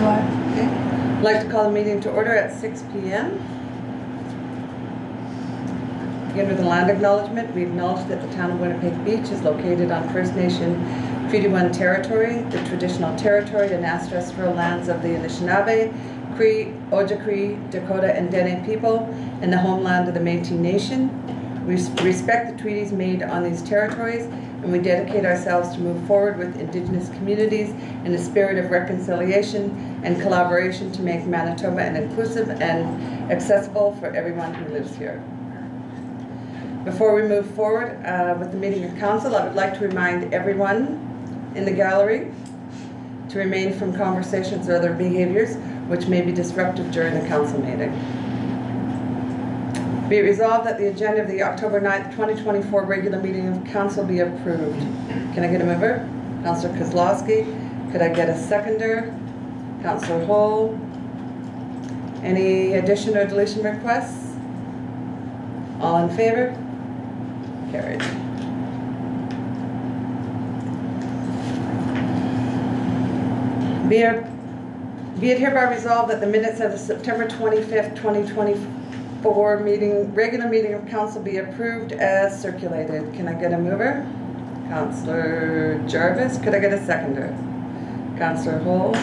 Okay. I'd like to call the meeting to order at 6 p.m. Begin with the land acknowledgement. We acknowledge that the town of Winnipeg Beach is located on First Nation Treaty 1 territory, the traditional territory and ancestral lands of the Anishinaabe, Cree, Oji-Cree, Dakota, and Dene people, and the homeland of the Métis Nation. We respect the treaties made on these territories, and we dedicate ourselves to move forward with Indigenous communities in a spirit of reconciliation and collaboration to make Manitoba an inclusive and accessible for everyone who lives here. Before we move forward with the meeting of council, I would like to remind everyone in the gallery to remain from conversations or other behaviors which may be disruptive during the council meeting. Be it resolved that the agenda of the October 9th, 2024 regular meeting of council be approved. Can I get a mover? Councillor Kozlowski. Could I get a seconder? Councillor Hull. Any addition or deletion requests? All in favor? Carried. Be it hereby resolved that the minutes of the September 25th, 2024 regular meeting of council be approved as circulated. Can I get a mover? Councillor Jarvis. Could I get a seconder? Councillor Hull.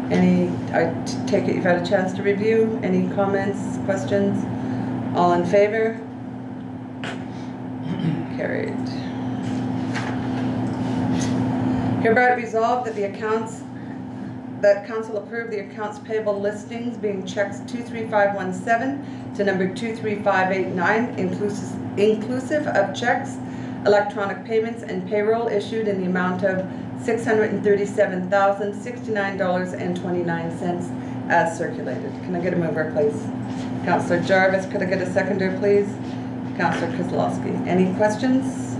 I take it you've had a chance to review. Any comments, questions? All in favor? Carried. Hereby resolved that council approve the accounts payable listings being checks 23517 to number 23589, inclusive of checks, electronic payments, and payroll issued in the amount of $637,069.29 as circulated. Can I get a mover, please? Councillor Jarvis. Could I get a seconder, please? Councillor Kozlowski. Any questions?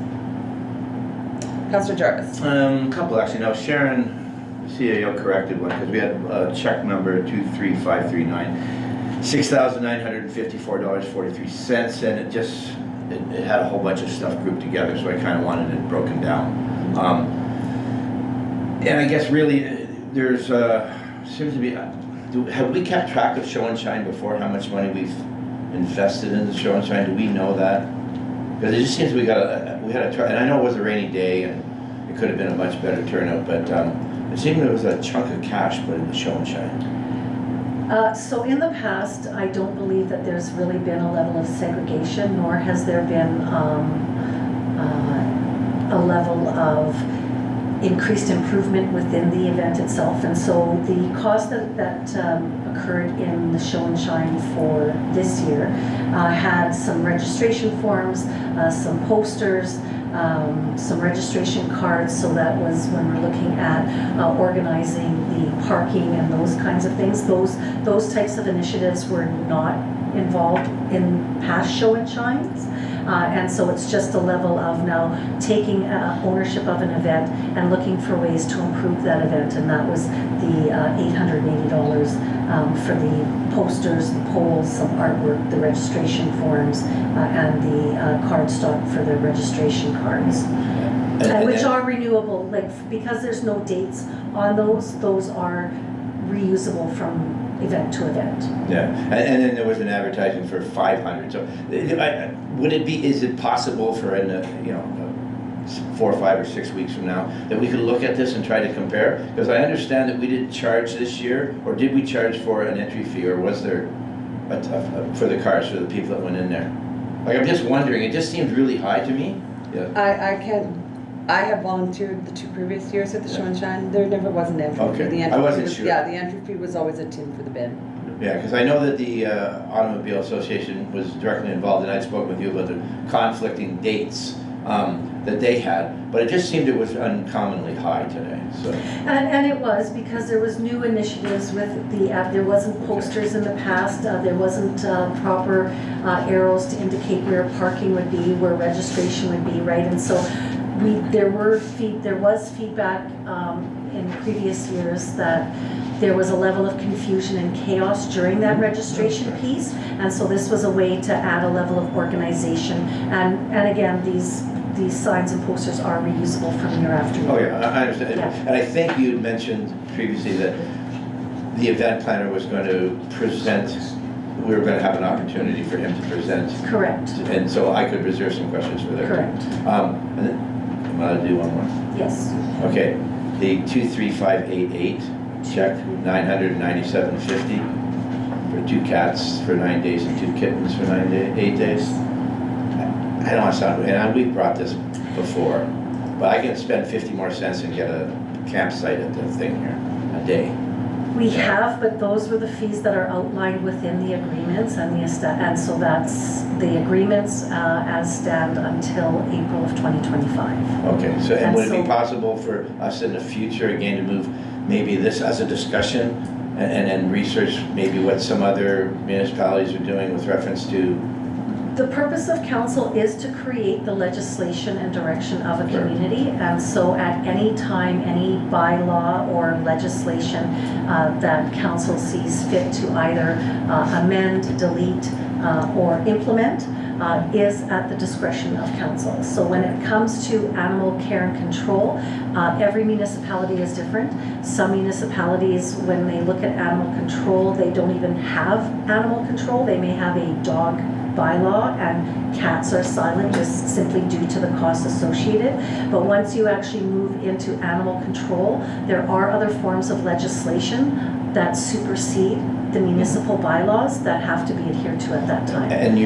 Councillor Jarvis. A couple actually. Now Sharon, CAO corrected one because we had check number 23539, $6,954.43, and it had a whole bunch of stuff grouped together, so I kind of wanted it broken down. And I guess really there's seems to be. Have we kept track of Show and Shine before? How much money we've invested in the Show and Shine? Do we know that? Because it just seems we had a try, and I know it was a rainy day and it could have been a much better turnout, but it seemed there was a chunk of cash put in the Show and Shine. So in the past, I don't believe that there's really been a level of segregation, nor has there been a level of increased improvement within the event itself. And so the cost that occurred in the Show and Shine for this year had some registration forms, some posters, some registration cards. So that was when we're looking at organizing the parking and those kinds of things. Those types of initiatives were not involved in past Show and Shines. And so it's just a level of now taking ownership of an event and looking for ways to improve that event. And that was the $880 for the posters, the poles, some artwork, the registration forms, and the cardstock for the registration cards. Which are renewable, because there's no dates on those are reusable from event to event. Yeah, and then there was an advertisement for 500. So, is it possible for 4 or 5 or 6 weeks from now that we could look at this and try to compare? Because I understand that we didn't charge this year, or did we charge for an entry fee, or was there for the cars for the people that went in there? I'm just wondering. It just seemed really high to me. Yeah. I have volunteered the 2 previous years at the Show and Shine. There never was an entry fee. The entry I wasn't fee sure. Yeah, the entry fee was always a tin for the bin. Yeah, because I know that the Automobile Association was directly involved, and I spoke with you about the conflicting dates that they had, but it just seemed it was uncommonly high today. So. And it was because there was new initiatives with the app. There wasn't posters in the past. There wasn't proper arrows to indicate where parking would be, where registration would be, right? And so there was feedback in previous years that there was a level of confusion and chaos during that registration piece, and so this was a way to add a level of organization. And again, these signs and posters are reusable from year after year. Oh yeah, I understand. Yeah. And I think you mentioned previously that the event planner was going to present, we were going to have an opportunity for him to present, Correct, and so I could reserve some questions for that. correct. And then, I'm allowed to do one more. Yes. Okay, the 23588, check 997.50 for 2 cats for 9 days and 2 kittens for 8 days. I don't want to sound, and we've brought this before, but I can spend 50 more cents and get a campsite at the thing here, a day. We have, but those were the fees that are outlined within the agreements and so that's the agreements as stand until April of 2025. Okay, so, and would it And be so- possible for us in the future, again, to move maybe this as a discussion and then research maybe what some other municipalities are doing with reference to, The purpose of council is to create the legislation and direction of a Sure. community. And so at any time, any bylaw or legislation that council sees fit to either amend, delete, or implement is at the discretion of council. So when it comes to animal care and control, every municipality is different. Some municipalities, when they look at animal control, they don't even have animal control. They may have a dog bylaw and cats are silent just simply due to the cost associated. But once you actually move into animal control, there are other forms of legislation that supersede the municipal bylaws that have to be adhered to at that time. and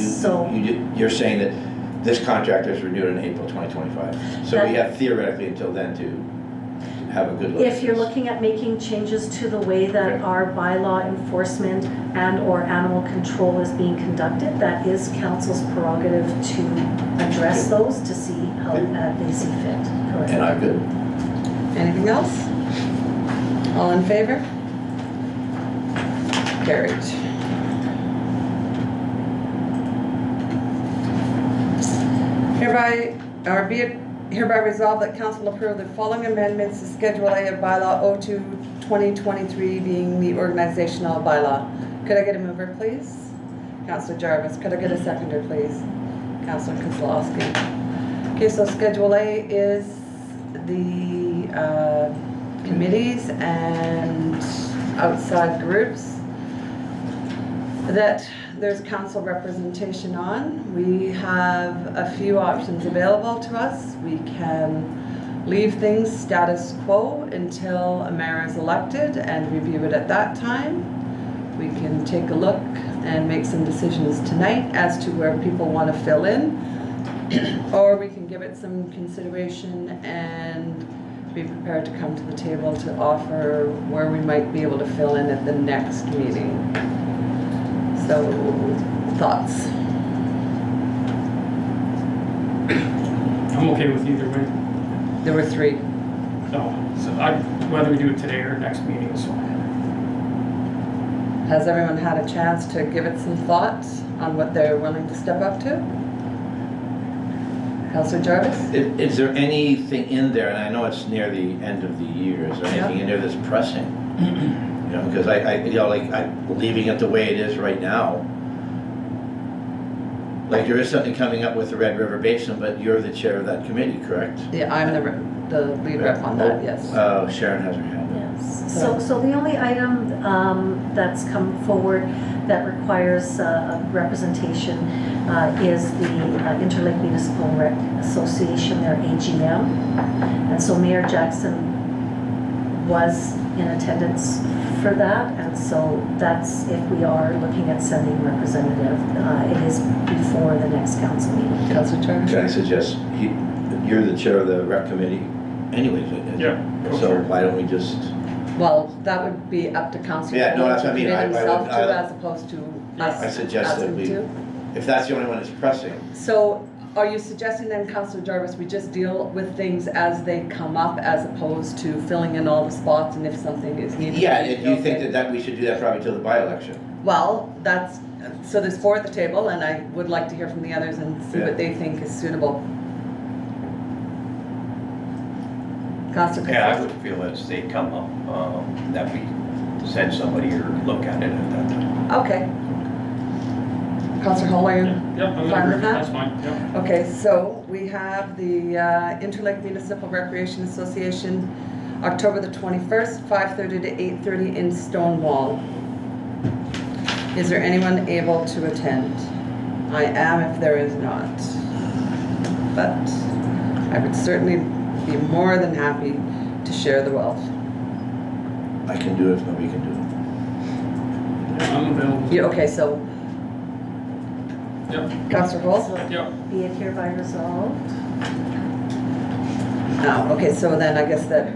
So- you're saying that this contract is renewed in April 2025. So we That- have theoretically until then to have a good look. If you're looking at making changes to the way that Okay. our bylaw enforcement and/or animal control is being conducted, that is council's prerogative to address those to see how they see fit. Correct. And I'm good. Anything else? All in favor? Carried. Hereby resolved that council approve the following amendments to Schedule A of Bylaw 02-2023 being the organizational bylaw. Could I get a mover, please? Councillor Jarvis. Could I get a seconder, please? Councillor Kozlowski. Okay, so Schedule A is the committees and outside groups that there's council representation on. We have a few options available to us. We can leave things status quo until a mayor is elected and review it at that time. We can take a look and make some decisions tonight as to where people want to fill in. Or we can give it some consideration and be prepared to come to the table to offer where we might be able to fill in at the next meeting. So, thoughts? I'm okay with either way. There were 3. No, so whether we do it today or next meeting is fine. Has everyone had a chance to give it some thoughts on what they're willing to step up to? Councillor Jarvis? Is there anything in there, and I know it's near the end of the year, is there anything in there that's pressing? You know, because I'm leaving it the way it is right now. Like there is something coming up with the Red River Basin, but you're the chair of that committee, correct? Yeah, I'm the lead rep on that, yes. Sharon has her hand up. Yes. So the only item that's come forward that requires representation is the Interlake Municipal Rec Association, their AGM. And so Mayor Jackson was in attendance for that, and so that's if we are looking at sending representative, it is before the next council meeting. Councillor Jarvis? Can I suggest, you're the chair of the rec committee anyways, isn't it? Yeah. So why don't we just, Well, that would be up to council. Yeah, no, that's what I mean. To commit himself I would- to as opposed to us I suggest that asking we, to. if that's the only one that's pressing, So are you suggesting then, Councillor Jarvis, we just deal with things as they come up as opposed to filling in all the spots and if something is needed? yeah, we if you fill think in? that we should do that probably till the by-election. Well, so there's 4 at the table and I would like to hear from the others and see Yeah. what they think is suitable. Councillor Yeah, I Kozlowski? would feel as they come up, that we send somebody or look at it at that time. Okay. Councillor Hall, are you? Yeah, I'm Fine gonna with agree. that? That's fine, yeah. Okay, so we have the Interlake Municipal Recreation Association October the 21st, 5:30 to 8:30 in Stonewall. Is there anyone able to attend? I am if there is not. But I would certainly be more than happy to share the wealth. I can do it if nobody can do Yeah, I'm available. Yeah, okay, so Yep, Councillor Holt? So yep. be it hereby resolved. No, okay, so then I guess that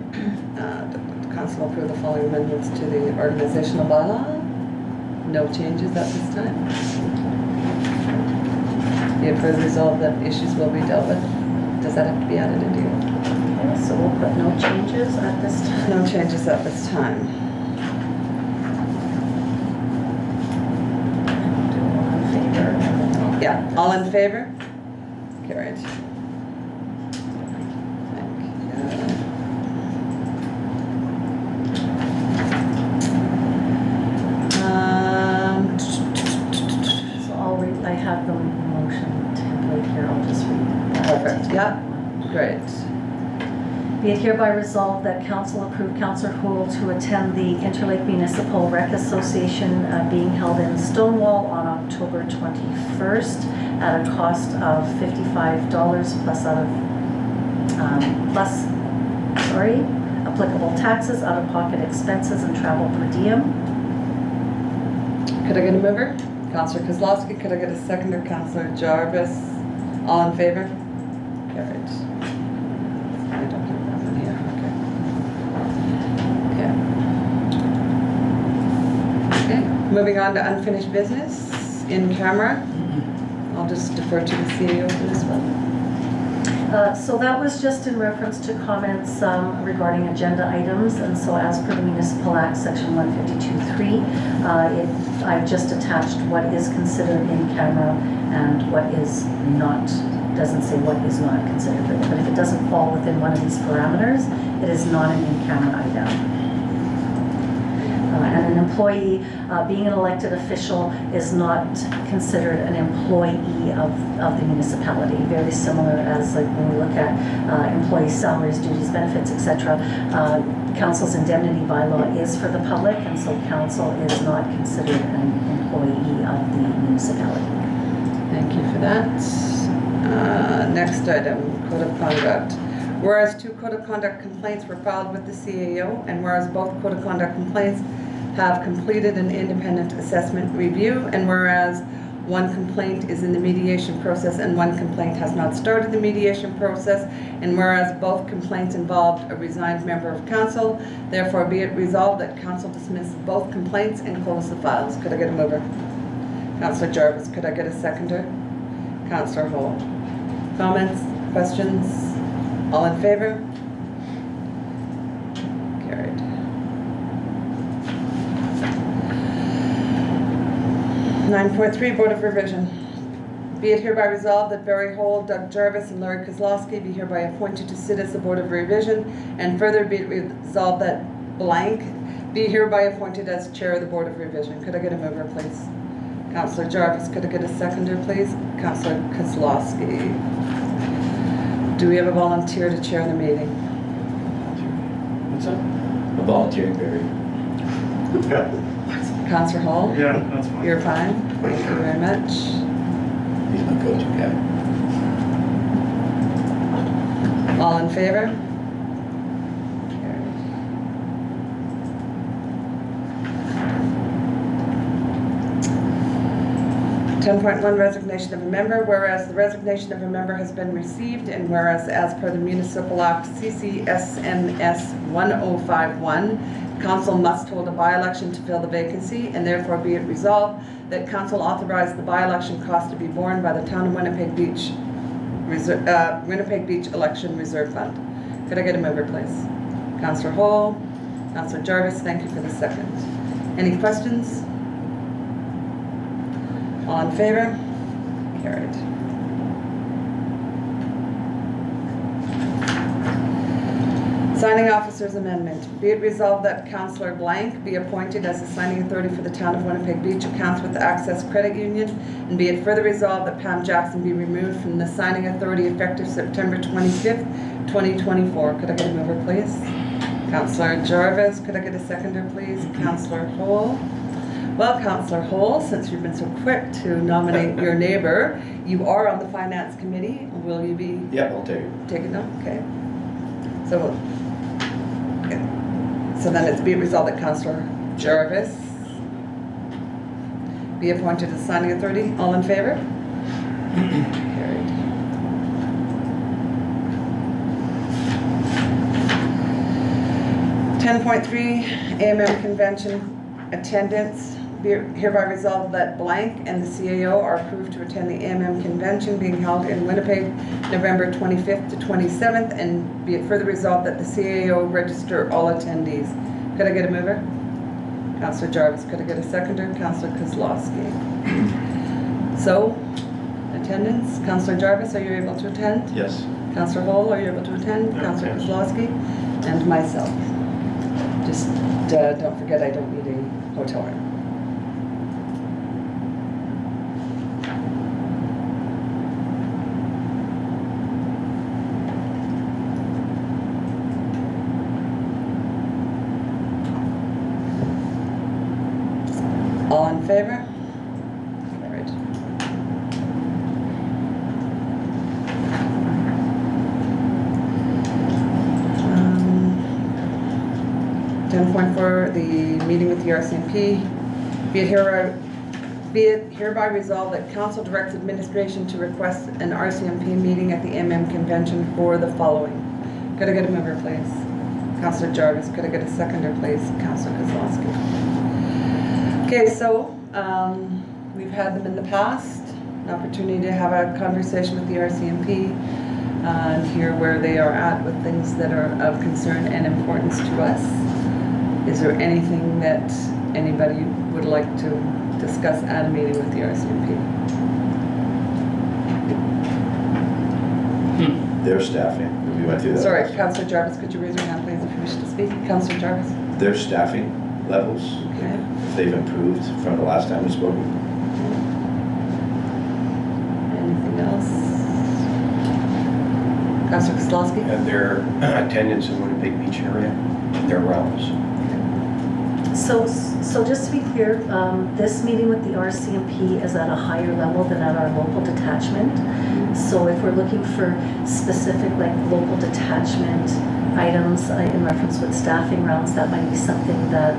the council will approve the following amendments to the organizational bylaw. No changes at this time. Be it further resolved that issues will be dealt with. Does that have to be added into it? Okay, so we'll put no changes at this time. No changes at this time. Do all in favor? Yeah, all in favor? Carried. Thank you. So I'll read, I have the motion template here, I'll just read that. Perfect, yeah, great. Be it hereby resolved that council approve Councillor Houle to attend the Interlake Municipal Rec Association being held in Stonewall on October 21st at a cost of $55 applicable taxes, out-of-pocket expenses, and travel per diem. Could I get a mover? Councillor Kozlowski, could I get a seconder? Councillor Jarvis, all in favor? Carried. I don't have that one here, okay. Okay, moving on to unfinished business in camera. I'll just defer to the CEO for this one. So that was just in reference to comments regarding agenda items, and so as per the Municipal Act, Section 152.3, I've just attached what is considered in camera and what is not, doesn't say what is not considered, but if it doesn't fall within one of these parameters, it is not an in-camera item. And an employee, being an elected official, is not considered an employee of the municipality. Very similar as like when we look at employee salaries, duties, benefits, etc. Council's indemnity bylaw is for the public, and so council is not considered an employee of the municipality. Thank you for that. Next item, code of conduct. Whereas 2 code of conduct complaints were filed with the CAO, and whereas both code of conduct complaints have completed an independent assessment review, and whereas 1 complaint is in the mediation process and 1 complaint has not started the mediation process, and whereas both complaints involved a resigned member of council, therefore be it resolved that council dismiss both complaints and close the files. Could I get a mover? Councillor Jarvis, could I get a seconder? Councillor Holt. Comments, questions? All in favor? Carried. Nine point three, Board of Revision. Be it hereby resolved that Barry Hole, Doug Jarvis, and Larry Kozlowski be hereby appointed to sit as the Board of Revision, and further be it resolved that blank be hereby appointed as Chair of the Board of Revision. Could I get a mover, please? Councillor Jarvis, could I get a seconder, please? Councillor Kozlowski. Do we have a volunteer to chair the meeting? What's that? it. A volunteering period. Councillor Hall? Yeah, that's fine. You're fine? Thank you very much. He's my go-to guy. All in favor? Carried. 10.1, resignation of a member. Whereas the resignation of a member has been received, and whereas as per the Municipal Act CCSMS 1051, council must hold a by-election to fill the vacancy, and therefore be it resolved that council authorize the by-election cost to be borne by the Town of Winnipeg Beach Winnipeg Beach Election Reserve Fund. Could I get a mover, please? Councillor Hall, Councillor Jarvis, thank you for the second. Any questions? All in favor? Carried. Signing Officers Amendment. Be it resolved that Councillor Blank be appointed as the signing authority for the Town of Winnipeg Beach accounts with the Access Credit Union, and be it further resolved that Pam Jackson be removed from the signing authority effective September 25th, 2024. Could I get a mover, please? Councillor Jarvis, could I get a seconder, please? Councillor Hole. Well, Councillor Hole, since you've been so quick to nominate your neighbor, you are on the Finance Committee. Will you be Yeah, I'll take it. taking them? Okay. So, okay. So then it's be it resolved that Councillor Jarvis be appointed as signing authority. All in favor? Carried. .3 AMM Convention attendance. Be hereby resolved that blank and the CAO are approved to attend the AMM Convention being held in Winnipeg, November 25th to 27th, and be it further resolved that the CAO register all attendees. Could I get a mover? Councillor Jarvis, could I get a seconder? Councillor Kozlowski. So, attendance, Councillor Jarvis, are you able to attend? Yes. Councillor Hall, are you able to attend? Councillor yes. Kozlowski, and myself. Just don't forget, I don't need a hotel room. All in favor? Carried. Um, 10.4, the meeting with the RCMP. Be it hereby resolved that council directs administration to request an RCMP meeting at the MM convention for the following. Could I get a member, please? Councillor Jarvis. Could I get a seconder, please? Councillor Kozlowski. Okay, so we've had them in the past, an opportunity to have a conversation with the RCMP and hear where they are at with things that are of concern and importance to us. Is there anything that anybody would like to discuss at a meeting with the RCMP? Their staffing, we went through that. Sorry, Councillor Jarvis, could you raise your hand, please, if you wish to speak? Councillor Jarvis? Their staffing levels, Okay. if they've improved from the last time we spoke. Anything else? Councillor Kozlowski? And their attendance in Winnipeg Beach area, their rounds. So just to be clear, this meeting with the RCMP is at a higher level than at our local detachment. So if we're looking for specific like local detachment items in reference with staffing rounds, that might be something that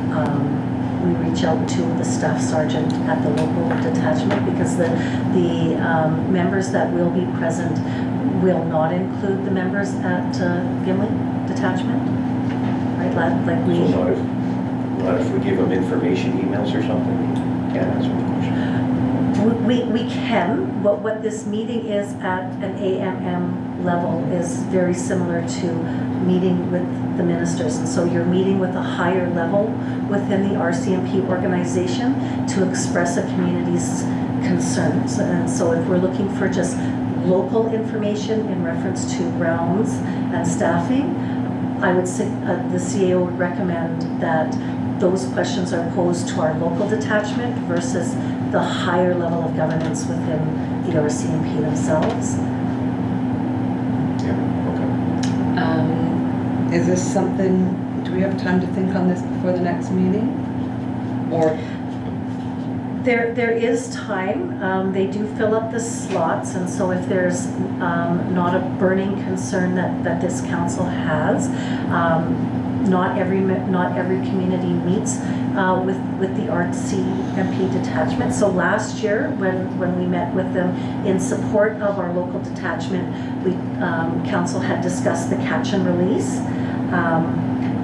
we reach out to the staff sergeant at the local detachment, because the members that will be present will not include the members at Gimli detachment, right? Like we. So not if we give them information emails or something, can't answer the question. We can, but what this meeting is at an AMM level is very similar to meeting with the ministers. And so you're meeting with a higher level within the RCMP organization to express a community's concerns. And so if we're looking for just local information in reference to rounds and staffing, I would say the CAO would recommend that those questions are posed to our local detachment versus the higher level of governance within the RCMP themselves. Yeah, okay. Is this something, do we have time to think on this before the next meeting? Or, There is time. They do fill up the slots, and so if there's not a burning concern that this council has, not every community meets with the RCMP detachment. So last year, when we met with them in support of our local detachment, council had discussed the catch and release,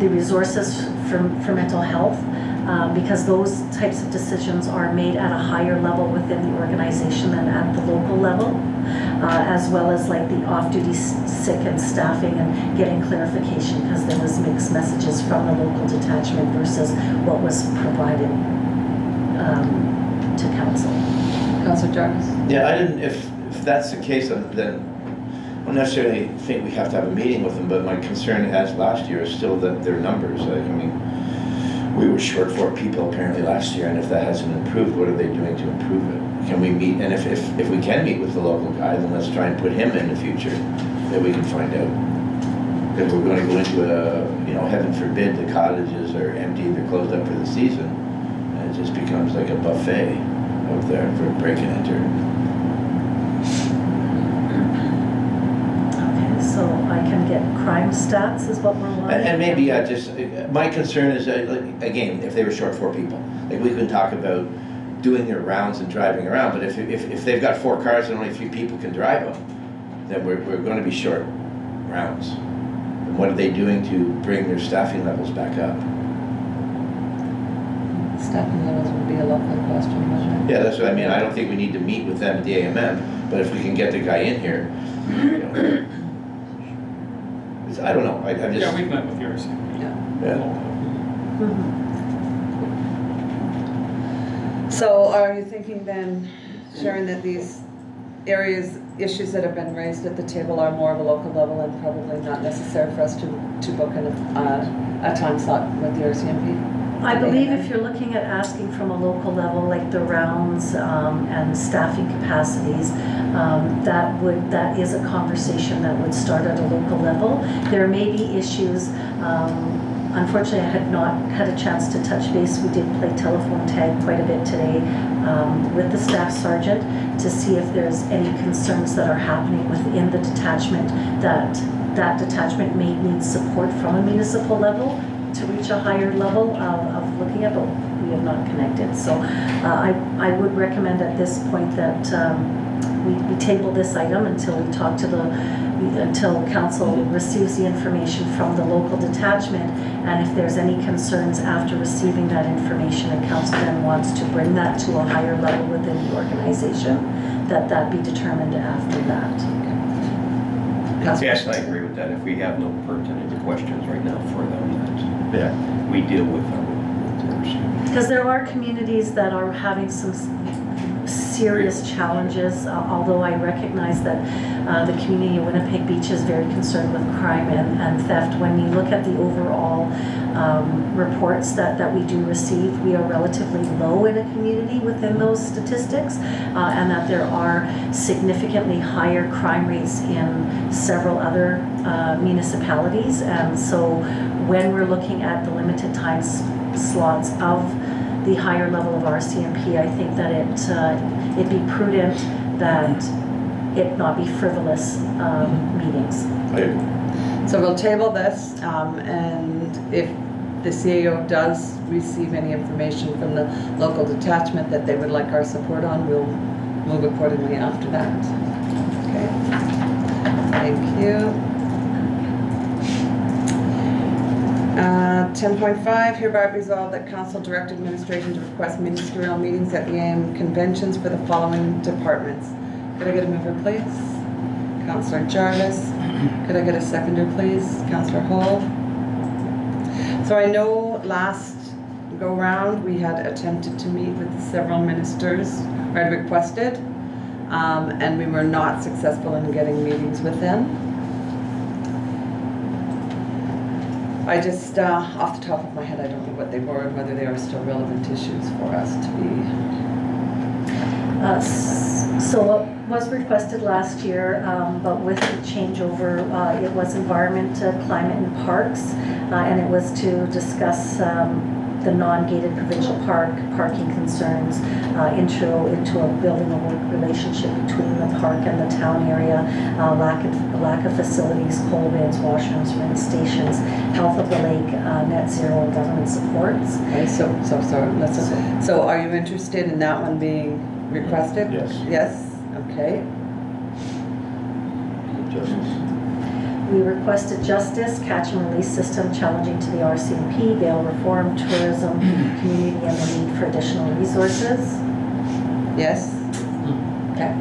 the resources for mental health, because those types of decisions are made at a higher level within the organization than at the local level, as well as like the off-duty sick and staffing and getting clarification, because there was mixed messages from the local detachment versus what was provided to council. Councillor Jarvis? Yeah, I didn't, if that's the case, then I don't necessarily think we have to have a meeting with them, but my concern as last year is still that their numbers. I mean, we were short 4 people apparently last year, and if that hasn't improved, what are they doing to improve it? Can we meet, and if we can meet with the local guy, then let's try and put him in the future, that we can find out. Because we're going to go into you know, heaven forbid, the cottages are empty, they're closed up for the season, and it just becomes like a buffet out there for break and enter. Okay, so I can get crime stats is what we're wanting. And maybe just, my concern is, like, again, if they were short 4 people, like we can talk about doing their rounds and driving around, but if they've got 4 cars and only 3 people can drive them, then we're going to be short rounds. And what are they doing to bring their staffing levels back up? Staffing levels would be a local question, wouldn't it? Yeah, that's what I mean. I don't think we need to meet with them at the AMM, but if we can get the guy in here, you know. I don't know, I just. Yeah, we've met with yours. Yeah. So are you thinking then, Sharon, that these issues that have been raised at the table are more of a local level and probably not necessary for us to book in a time slot with the RCMP? I believe if you're looking at asking from a local level, like the rounds and staffing capacities, that is a conversation that would start at a local level. There may be issues. Unfortunately, I had not had a chance to touch base. We did play telephone tag quite a bit today with the staff sergeant to see if there's any concerns that are happening within the detachment that detachment may need support from a municipal level to reach a higher level of looking at, but we have not connected. So I would recommend at this point that we table this item until we talk to until council receives the information from the local detachment, and if there's any concerns after receiving that information and council then wants to bring that to a higher level within the organization, that be determined after that. Yes, I agree with that. If we have no pertinent questions right now for them, that we deal with theirs. Because there are communities that are having some serious challenges, although I recognize that the community of Winnipeg Beach is very concerned with crime and theft. When you look at the overall reports that we do receive, we are relatively low in a community within those statistics, and that there are significantly higher crime rates in several other municipalities. And so when we're looking at the limited time slots of the higher level of RCMP, I think that it'd be prudent that it not be frivolous meetings. So we'll table this, and if the CAO does receive any information from the local detachment that they would like our support on, we'll move accordingly after that. Okay. Thank you. 10.5, hereby resolved that council direct administration to request ministerial meetings at the AM conventions for the following departments. Could I get a mover, please? Councillor Jarvis. Could I get a seconder, please? Councillor Hall. So I know last go round we had attempted to meet with several ministers, or had requested, and we were not successful in getting meetings with them. I just, off the top of my head, I don't know what they were and whether they are still relevant issues for us to be. So what was requested last year, but with the changeover, it was environment, climate and parks, and it was to discuss the non-gated provincial parking concerns, intro into a building a work relationship between the park and the town area, lack of facilities, coal bins, washrooms, rinse stations, health of the lake, net zero, and government supports. Okay, so are you interested in that one being requested? Yes. Yes? Okay. Justice. We requested justice, catch and release system challenging to the RCMP, bail reform, tourism, community, and the need for additional resources. Yes? Okay.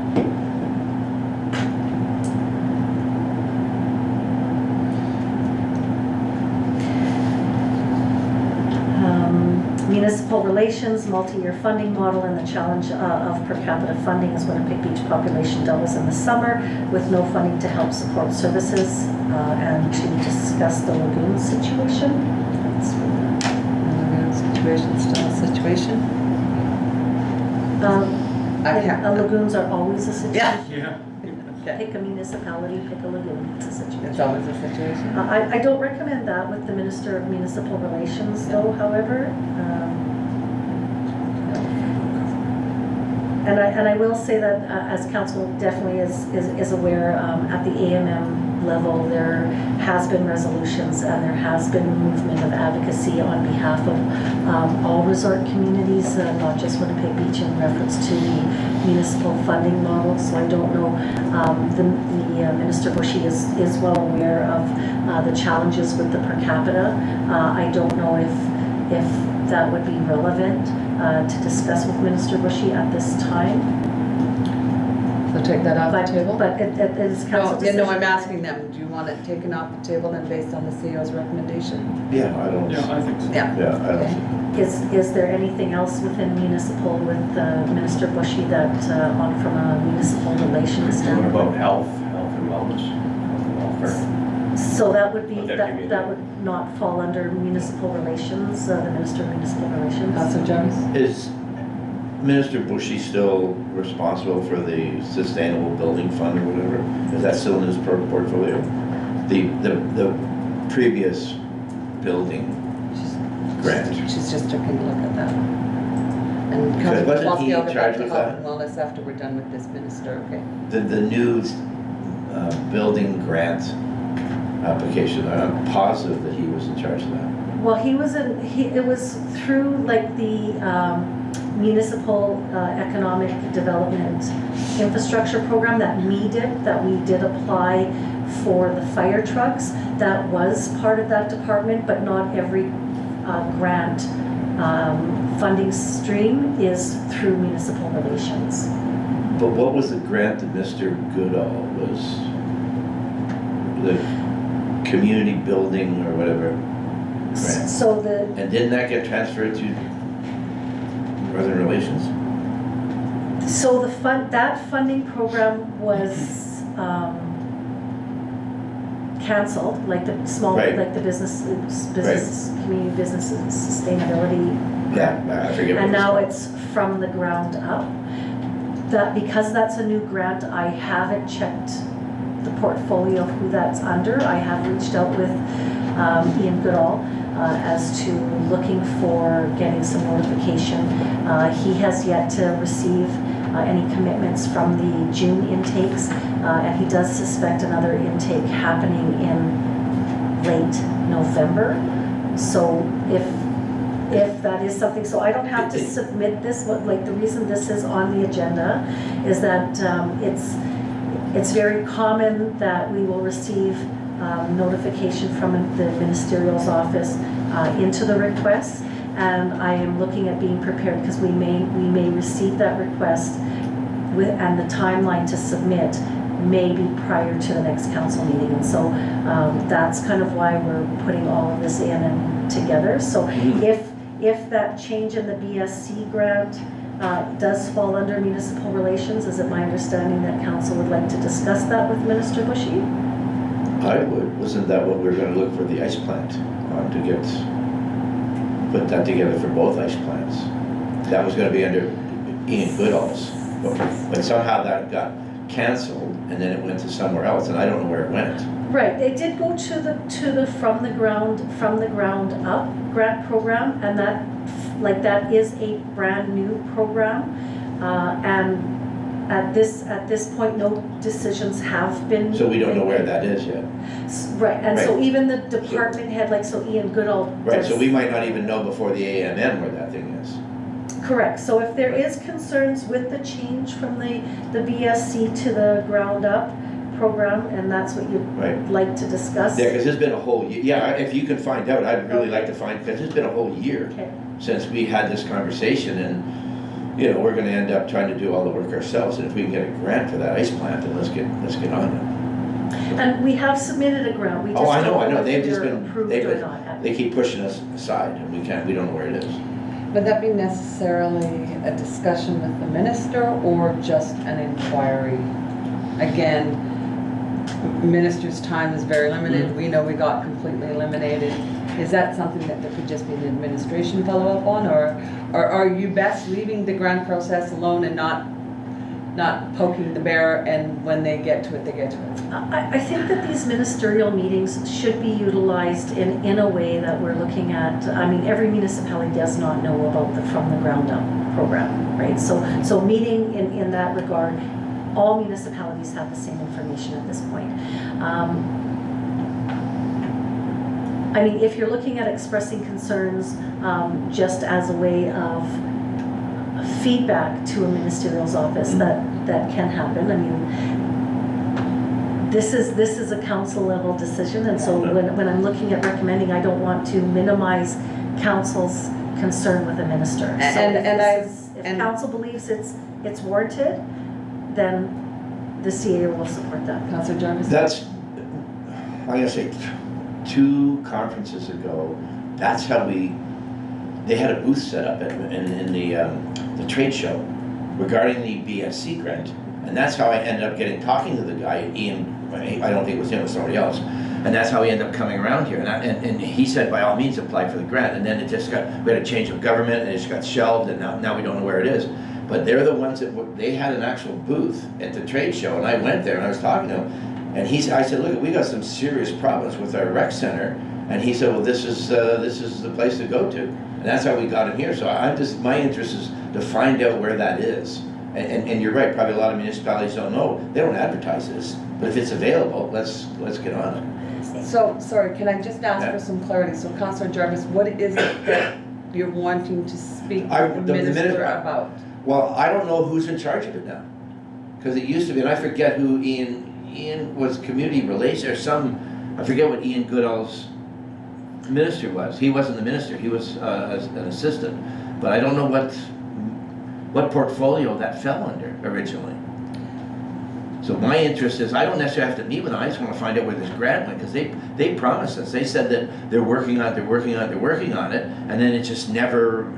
Municipal relations, multi-year funding model, and the challenge of per capita funding as Winnipeg Beach population doubles in the summer with no funding to help support services, and to discuss the lagoon situation. Situation, still a situation? Lagoons are always a situation. Yeah. Yeah. Okay. Pick a municipality, pick a lagoon, it's a situation. It's always a situation. I don't recommend that with the Minister of Municipal Relations though, however. And I will say that as council definitely is aware, at the AMM level, there has been resolutions and there has been movement of advocacy on behalf of all resort communities, not just Winnipeg Beach, in reference to the municipal funding model. So I don't know, the Minister Bushy is well aware of the challenges with the per capita. I don't know if that would be relevant to discuss with Minister Bushy at this time. So take that off the But, table? but it is council No, decision. no, I'm asking them, do you want it taken off the table then based on the CEO's recommendation? Yeah, I don't, Yeah, I think so. Yeah. yeah, I don't. Is there anything else within municipal with Minister Bushy that, from a municipal relations What standpoint? about health and wellness, health and welfare? So that would be, Would that be that would not fall under municipal relations, the Minister of Municipal Relations? Councilor Jarvis? Is Minister Bushy still responsible for the Sustainable Building Fund or whatever? Is that still in his portfolio? The previous building grant. She's just taking a look at that. And Councilor wasn't Kowalski, he I'll in get charge back to with health that? and wellness after we're done with this minister, okay? The new building grant application, I'm positive that he was in charge of that. Well, it was through like the municipal economic development infrastructure program that we did apply for the fire trucks. That was part of that department, but not every grant funding stream is through municipal relations. But what was the grant that Mr. Goodall was, the community building or whatever grant? So the, And didn't that get transferred to Northern Relations? so that funding program was canceled, like the small, Right. like the business, community businesses, sustainability. Yeah, I forget. what And it's now called. it's from the ground up. That, because that's a new grant, I haven't checked the portfolio of who that's under. I have reached out with Ian Goodall as to looking for getting some notification. He has yet to receive any commitments from the June intakes, and he does suspect another intake happening in late November. So if that is something, so I don't have to submit this, but like the reason this is on the agenda is that it's very common that we will receive notification from the ministerial's office into the request, and I am looking at being prepared because we may receive that request and the timeline to submit may be prior to the next council meeting, and so that's kind of why we're putting all of this in and together. So if that change in the BSC grant does fall under municipal relations, is it my understanding that council would like to discuss that with Minister Bushy? I would. Wasn't that what we were gonna look for the ice plant, put that together for both ice plants? That was gonna be under Ian Goodall's, but somehow that got canceled and then it went to somewhere else and I don't know where it went. Right, they did go to the from the ground up grant program, and that is a brand new program, and at this point, no decisions have been. So we don't know where made. that is yet. Right, and so Right. even the department head, like, so Ian Goodall Right, so does- we might not even know before the AMM where that thing is. Correct, so if there is concerns with the change from the BSC to the ground up program, and that's what you'd Right. like to discuss. Yeah, because it's been a whole year. Yeah, if you can find out, I'd really like to find, because it's been a whole year Okay, since we had this conversation and, you know, we're gonna end up trying to do all the work ourselves. And if we can get a grant for that ice plant, then let's get on it. and we have submitted a grant, we just Oh, I don't know, know they've if just they're been, approved they've or been, not. they keep pushing us aside and we don't know where it is. Would that be necessarily a discussion with the minister or just an inquiry? Again, minister's time is very limited. We know we got completely eliminated. Is that something that there could just be an administration follow-up on, or are you best leaving the grant process alone and not not poking the bear, and when they get to it, they get to it. I think that these ministerial meetings should be utilized in a way that we're looking at, I mean, every municipality does not know about the From the Ground Up program, right? So meeting in that regard, all municipalities have the same information at this point. I mean, if you're looking at expressing concerns just as a way of feedback to a ministerial's office, that can happen. I mean, this is a council level decision, and so when I'm looking at recommending, I don't want to minimize council's concern with a minister. So if council believes it's warranted, then the CAO will support that. Councillor Jarvis? That's, I'm gonna say, 2 conferences ago, that's how they had a booth set up in the trade show regarding the BSC grant. And that's how I ended up talking to the guy, Ian, I don't think it was him, it was somebody else. And that's how he ended up coming around here. And he said, by all means, apply for the grant. And then it just we had a change of government, and it just got shelved, and now we don't know where it is. But they're the ones they had an actual booth at the trade show, and I went there and I was talking to him. And I said, look, we got some serious problems with our rec center. And he said, well, this is the place to go to. And that's how we got him here. So my interest is to find out where that is. And you're right, probably a lot of municipalities don't know. They don't advertise this. But if it's available, let's get on it. So, sorry, can I just ask Yeah. for some clarity? So Councillor Jarvis, what is it that you're wanting to speak to the minister about? Well, I don't know who's in charge of it now. Because it used to be, and I forget who Ian was community relations, or I forget what Ian Goodall's minister was. He wasn't the minister, he was an assistant. But I don't know what portfolio that fell under originally. So my interest is, I don't necessarily have to meet with them, I just want to find out where this grant went, because they promised us, they said that they're working on it, and then it just never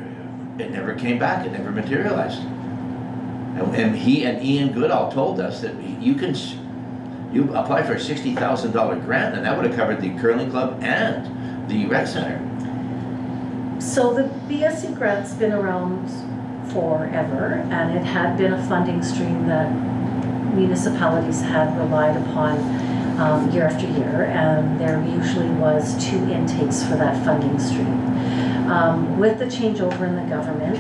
came back, it never materialized. And he and Ian Goodall told us that you apply for a $60,000 grant, and that would have covered the curling club and the rec center. So the BSC grant's been around forever, and it had been a funding stream that municipalities had relied upon year after year, and there usually was 2 intakes for that funding stream. With the changeover in the government,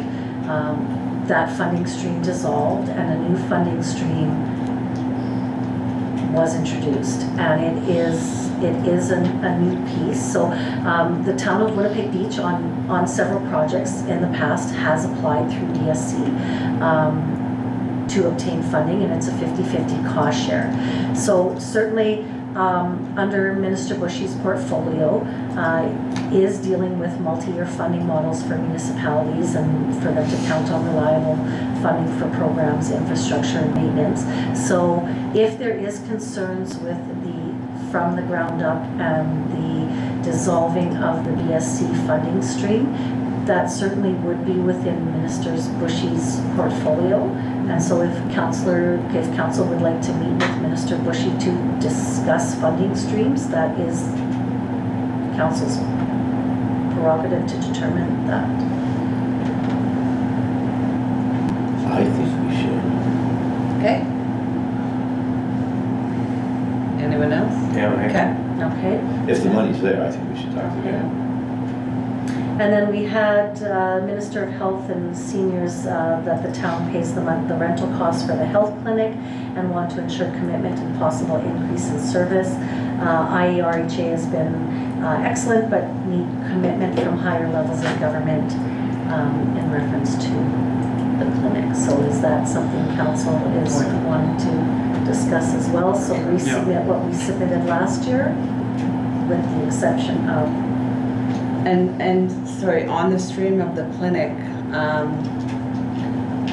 that funding stream dissolved and a new funding stream was introduced, and it is a new piece. So the town of Winnipeg Beach on several projects in the past has applied through DSC to obtain funding, and it's a 50-50 cost share. So certainly under Minister Bushy's portfolio is dealing with multi-year funding models for municipalities and for them to count on reliable funding for programs, infrastructure, and maintenance. So if there is concerns with the From the Ground Up and the dissolving of the BSC funding stream, that certainly would be within Minister Bushy's portfolio. And so if council would like to meet with Minister Bushy to discuss funding streams, that is council's prerogative to determine that. I think we should. Okay. Anyone else? Yeah, Okay. Okay. If the money's there, I think we should talk to Okay. them. And then we had Minister of Health and Seniors that the town pays the rental costs for the health clinic and want to ensure commitment and possible increase in service. IERHA has been excellent, but need commitment from higher levels of government in reference to the clinic. So is that something council is wanting to discuss as well? So resubmit what we submitted last year, with the exception of. And sorry, on the stream of the clinic,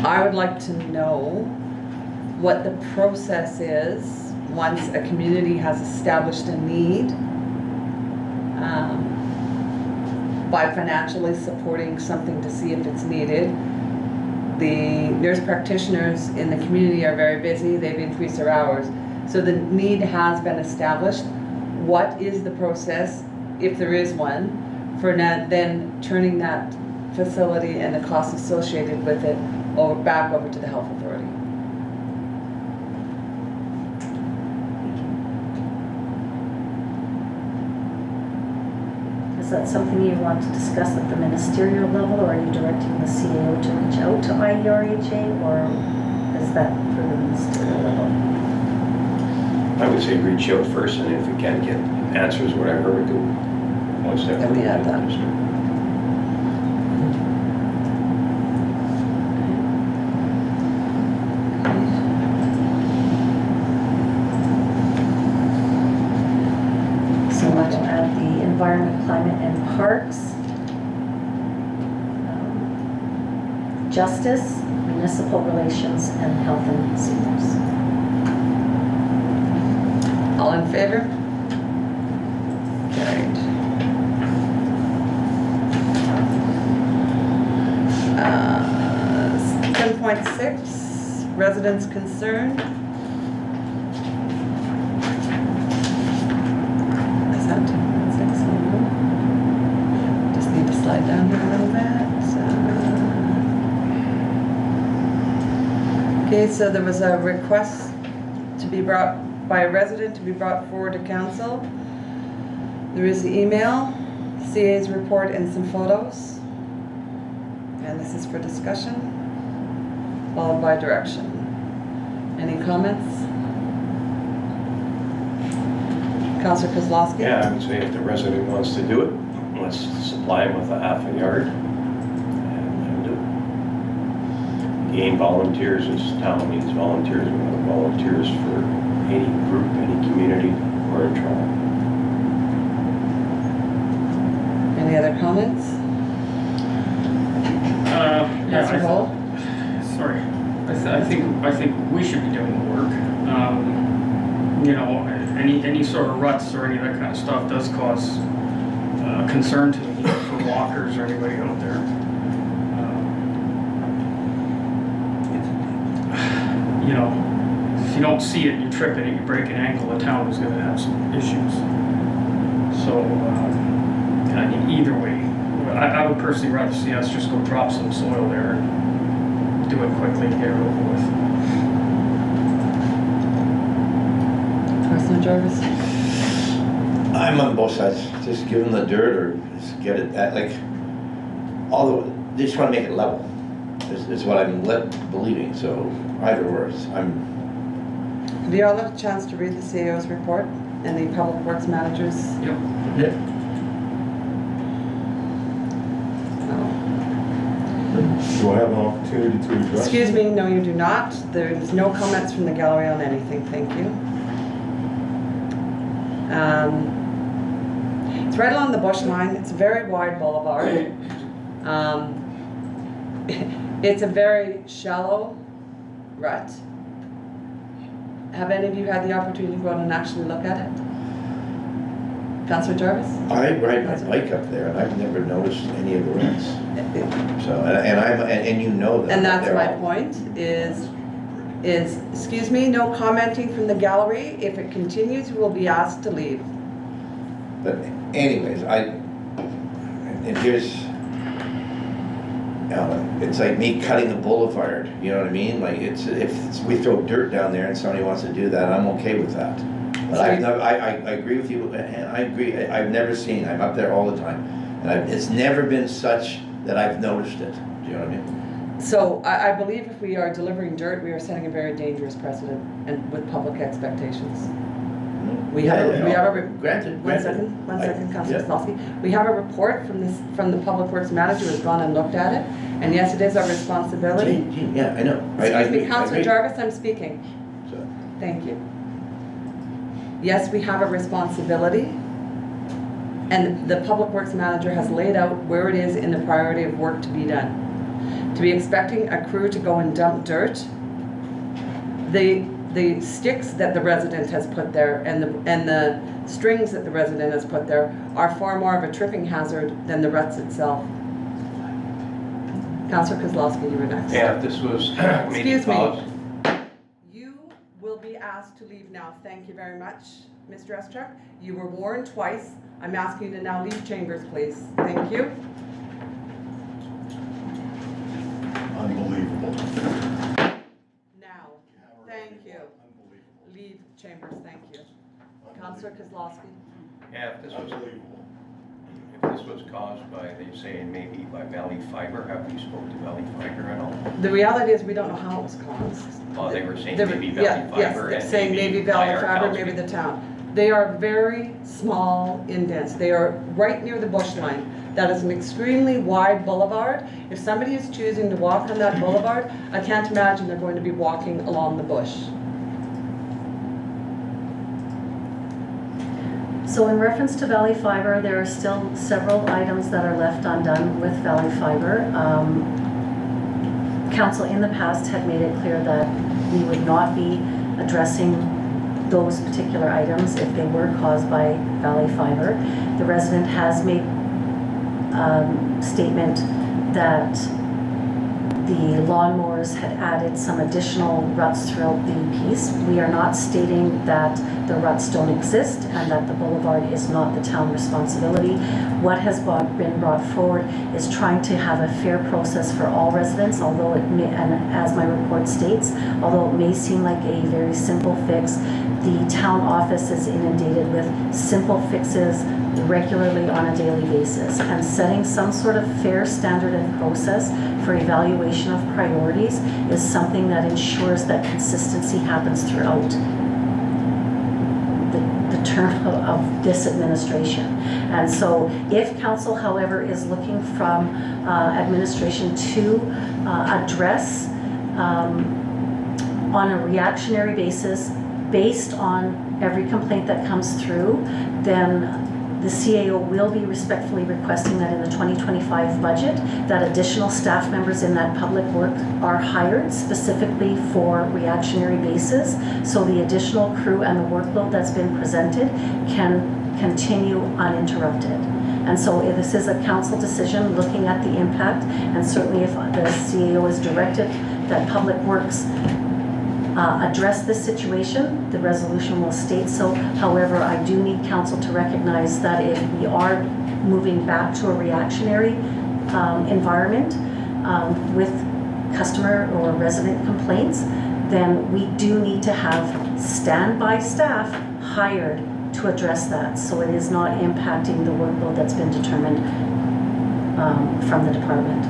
I would like to know what the process is once a community has established a need by financially supporting something to see if it's needed. The nurse practitioners in the community are very busy, they've increased their hours. So the need has been established. What is the process, if there is one, for then turning that facility and the costs associated with it back over to the health authority? Is that something you want to discuss at the ministerial level, or are you directing the CAO to reach out to IERHA, or is that for the ministerial level? I would say reach out first, and if we can't get answers, whatever, we do one step. Then we add that. So much at the environment, climate, and parks. Justice, municipal relations, and health and seniors. All in favor? Carried. 7.6, residents concerned. Is that 10.6? Just need to slide down here a little bit. Okay, so there was a request to be brought by a resident to be brought forward to council. There is the email, CA's report, and some photos. And this is for discussion, followed by direction. Any comments? Councillor Kozlowski? Yeah, I would say if the resident wants to do it, let's supply him with a half a yard and do it. Gain volunteers, this town needs volunteers, we want volunteers for any group, any community, or a tribe. Any other comments? Councillor Hall? Sorry, I think we should be doing the work. You know, any sort of ruts or any of that kind of stuff does cause concern to me for walkers or anybody out there. You know, if you don't see it, you trip it, you break an ankle, the town is going to have some issues. So, I mean, either way, I would personally rather see us just go drop some soil there and do it quickly and get it over with. Councillor Jarvis? I'm on both sides. Just give them the dirt or just get it at like, they just want to make it level. Is what I'm believing. So either or, Have you all had a chance to read the CAO's report and the Public Works Manager's? Yep. Yeah. Do I have an opportunity to address? Excuse me, no you do not. There's no comments from the gallery on anything, thank you. It's right along the bush line, it's a very wide boulevard. It's a very shallow rut. Have any of you had the opportunity to go out and actually look at it? Councillor Jarvis? I ride my bike up there, and I've never noticed any of the ruts. So, and you know that. And that's they're my all- point, is, excuse me, no commenting from the gallery. If it continues, we will be asked to leave. But anyways, and here's, it's like me cutting a boulevard, you know what I mean? Like, if we throw dirt down there and somebody wants to do that, I'm okay with that. But I agree with you, and I agree, I've never seen, I'm up there all the time, and it's never been such that I've noticed it, do you know what I mean? So I believe if we are delivering dirt, we are setting a very dangerous precedent and with public expectations. We have a Granted. One second, Councillor Yeah. Slosky. We have a report from the Public Works Manager who has gone and looked at it, and yes, it is our responsibility. Yeah, I know. Excuse me, Councillor Jarvis, I'm speaking. So, Thank you. Yes, we have a responsibility, and the Public Works Manager has laid out where it is in the priority of work to be done. To be expecting a crew to go and dump dirt, the sticks that the resident has put there and the strings that the resident has put there are far more of a tripping hazard than the ruts itself. Councillor Kozlowski, you were next. Yeah, if this was Excuse me. policy. You will be asked to leave now. Thank you very much, Mr. Estruk. You were warned twice. I'm asking you to now leave chambers, please. Thank you. Unbelievable. Now, thank you. Leave chambers, thank you. Councillor Kozlowski. Yeah, if this was, Unbelievable. if this was caused by, they say maybe by Valley Fiber. Have you spoke to Valley Fiber at all? The reality is, we don't know how it was caused. Well, they were saying They were- maybe yeah, Valley Fiber. Yes, and saying maybe Valley by our Fiber, house. maybe the town. They are very small indents. They are right near the bush line. That is an extremely wide boulevard. If somebody is choosing to walk on that boulevard, I can't imagine they're going to be walking along the bush. So in reference to Valley Fiber, there are still several items that are left undone with Valley Fiber. Council in the past had made it clear that we would not be addressing those particular items if they were caused by Valley Fiber. The resident has made statement that the lawnmowers had added some additional ruts throughout the piece. We are not stating that the ruts don't exist and that the boulevard is not the town responsibility. What has been brought forward is trying to have a fair process for all residents, although it may, and as my report states, although it may seem like a very simple fix, the town office is inundated with simple fixes regularly on a daily basis, and setting some sort of fair standard and process for evaluation of priorities is something that ensures that consistency happens throughout the term of this administration. And so if council, however, is looking from administration to address on a reactionary basis based on every complaint that comes through, then the CAO will be respectfully requesting that in the 2025 budget, that additional staff members in that public work are hired specifically for reactionary basis, so the additional crew and the workload that's been presented can continue uninterrupted. And so if this is a council decision looking at the impact, and certainly if the CAO is directed that Public Works address this situation, the resolution will state so. However, I do need council to recognize that if we are moving back to a reactionary environment with customer or resident complaints, then we do need to have standby staff hired to address that, so it is not impacting the workload that's been determined from the department.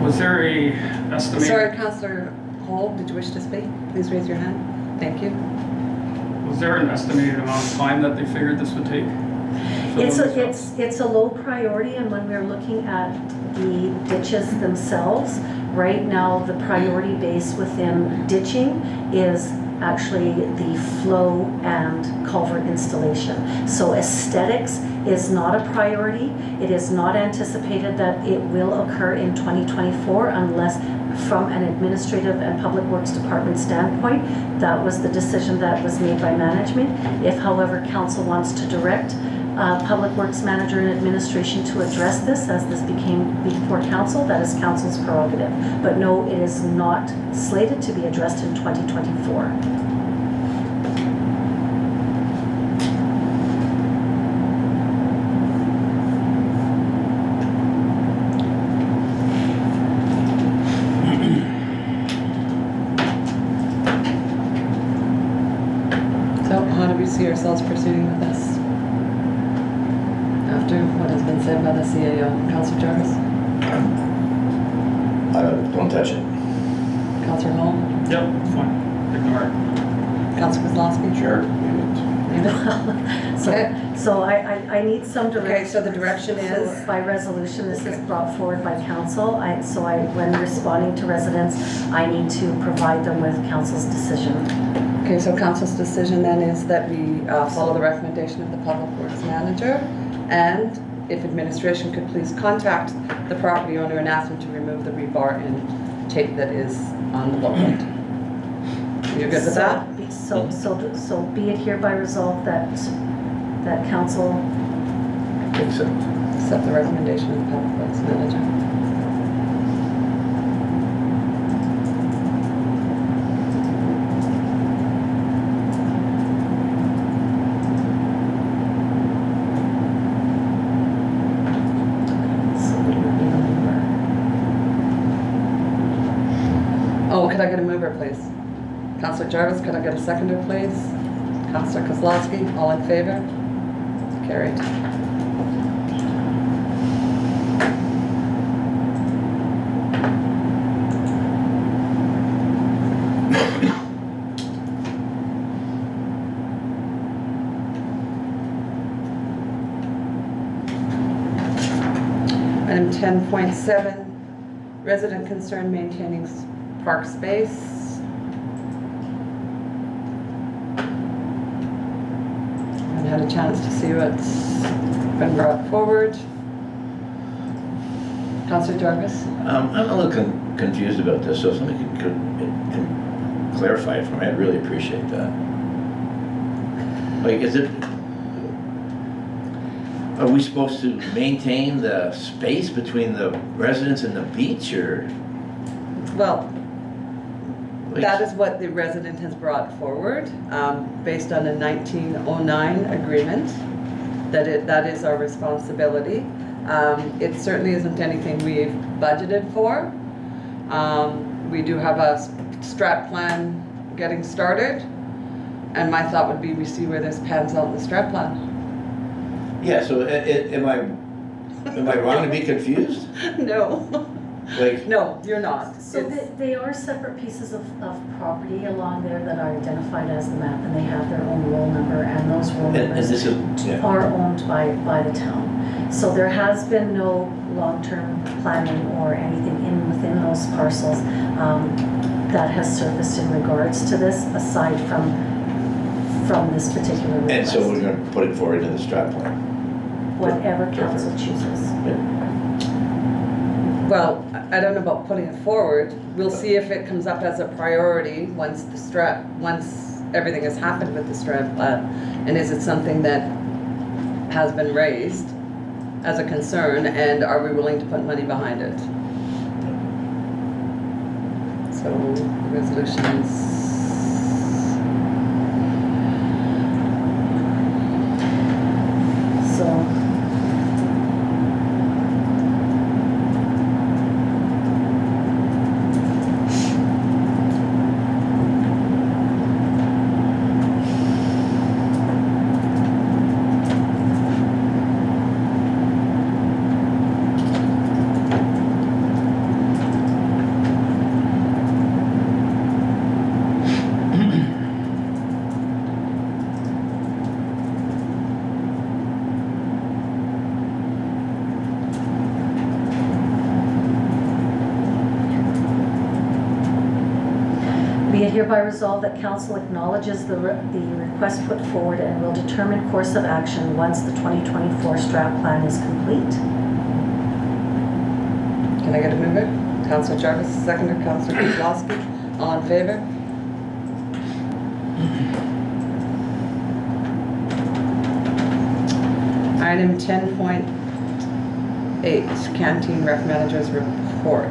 Was there a estimated? Sorry, Councillor Hall, did you wish to speak? Please raise your hand. Thank you. Was there an estimated amount of time that they figured this would take? It's a low priority, and when we're looking at the ditches themselves, right now the priority base within ditching is actually the flow and culvert installation. So aesthetics is not a priority. It is not anticipated that it will occur in 2024 unless from an administrative and public works department standpoint, that was the decision that was made by management. If however council wants to direct public works manager and administration to address this as this became before council, that is council's prerogative. But no, it is not slated to be addressed in 2024. So how do we see ourselves proceeding with this? After what has been said by the CAO. Councillor Jarvis? Don't touch it. Councillor Hall? Yep, fine, ignore it. Councillor Kozlowski? Sure. So I need some direction. Okay, so the direction is? So by resolution, this is brought forward by council. When responding to residents, I need to provide them with council's decision. Okay, so council's decision then is that we follow the recommendation of the Public Works Manager, and if administration could please contact the property owner and ask them to remove the rebar and tape that is on the booklet. You're good with that? So be it hereby resolved that council Accept the recommendation of the Public Works Manager. Oh, could I get a mover mover, please? Councillor Jarvis, could I get a seconder, please? Councillor Kozlowski, all in favor? Carried. Item 10.7, resident concern maintaining park space. Haven't had a chance to see what's been brought forward. Councillor Jarvis? I'm a little confused about this, so if somebody can clarify it for me, I'd really appreciate that. Like, are we supposed to maintain the space between the residents and the beach, or? Well, like- that is what the resident has brought forward, based on a 1909 agreement, that is our responsibility. It certainly isn't anything we've budgeted for. We do have a strat plan getting started, and my thought would be we see where this pans out in the strat plan. Yeah, so am I wrong to be confused? No, Like, no, you're not. So they are separate pieces of property along there that are identified as the map, and they have their own roll number, and those roll and numbers this is, yeah. are owned by the town. So there has been no long-term planning or anything within those parcels that has surfaced in regards to this, aside from this particular request. And so we're gonna put it forward to the strat plan. Whatever council chooses. Well, I don't know about putting it forward. We'll see if it comes up as a priority once everything has happened with the strat plan. And is it something that has been raised as a concern, and are we willing to put money behind it? So, resolutions. So, be it hereby resolved that council acknowledges the request put forward and will determine course of action once the 2024 strat plan is complete. Can I get a mover? Councillor Jarvis, seconder, Councillor Kozlowski, all in favor? Item 10.8, Canteen Rec Manager's Report.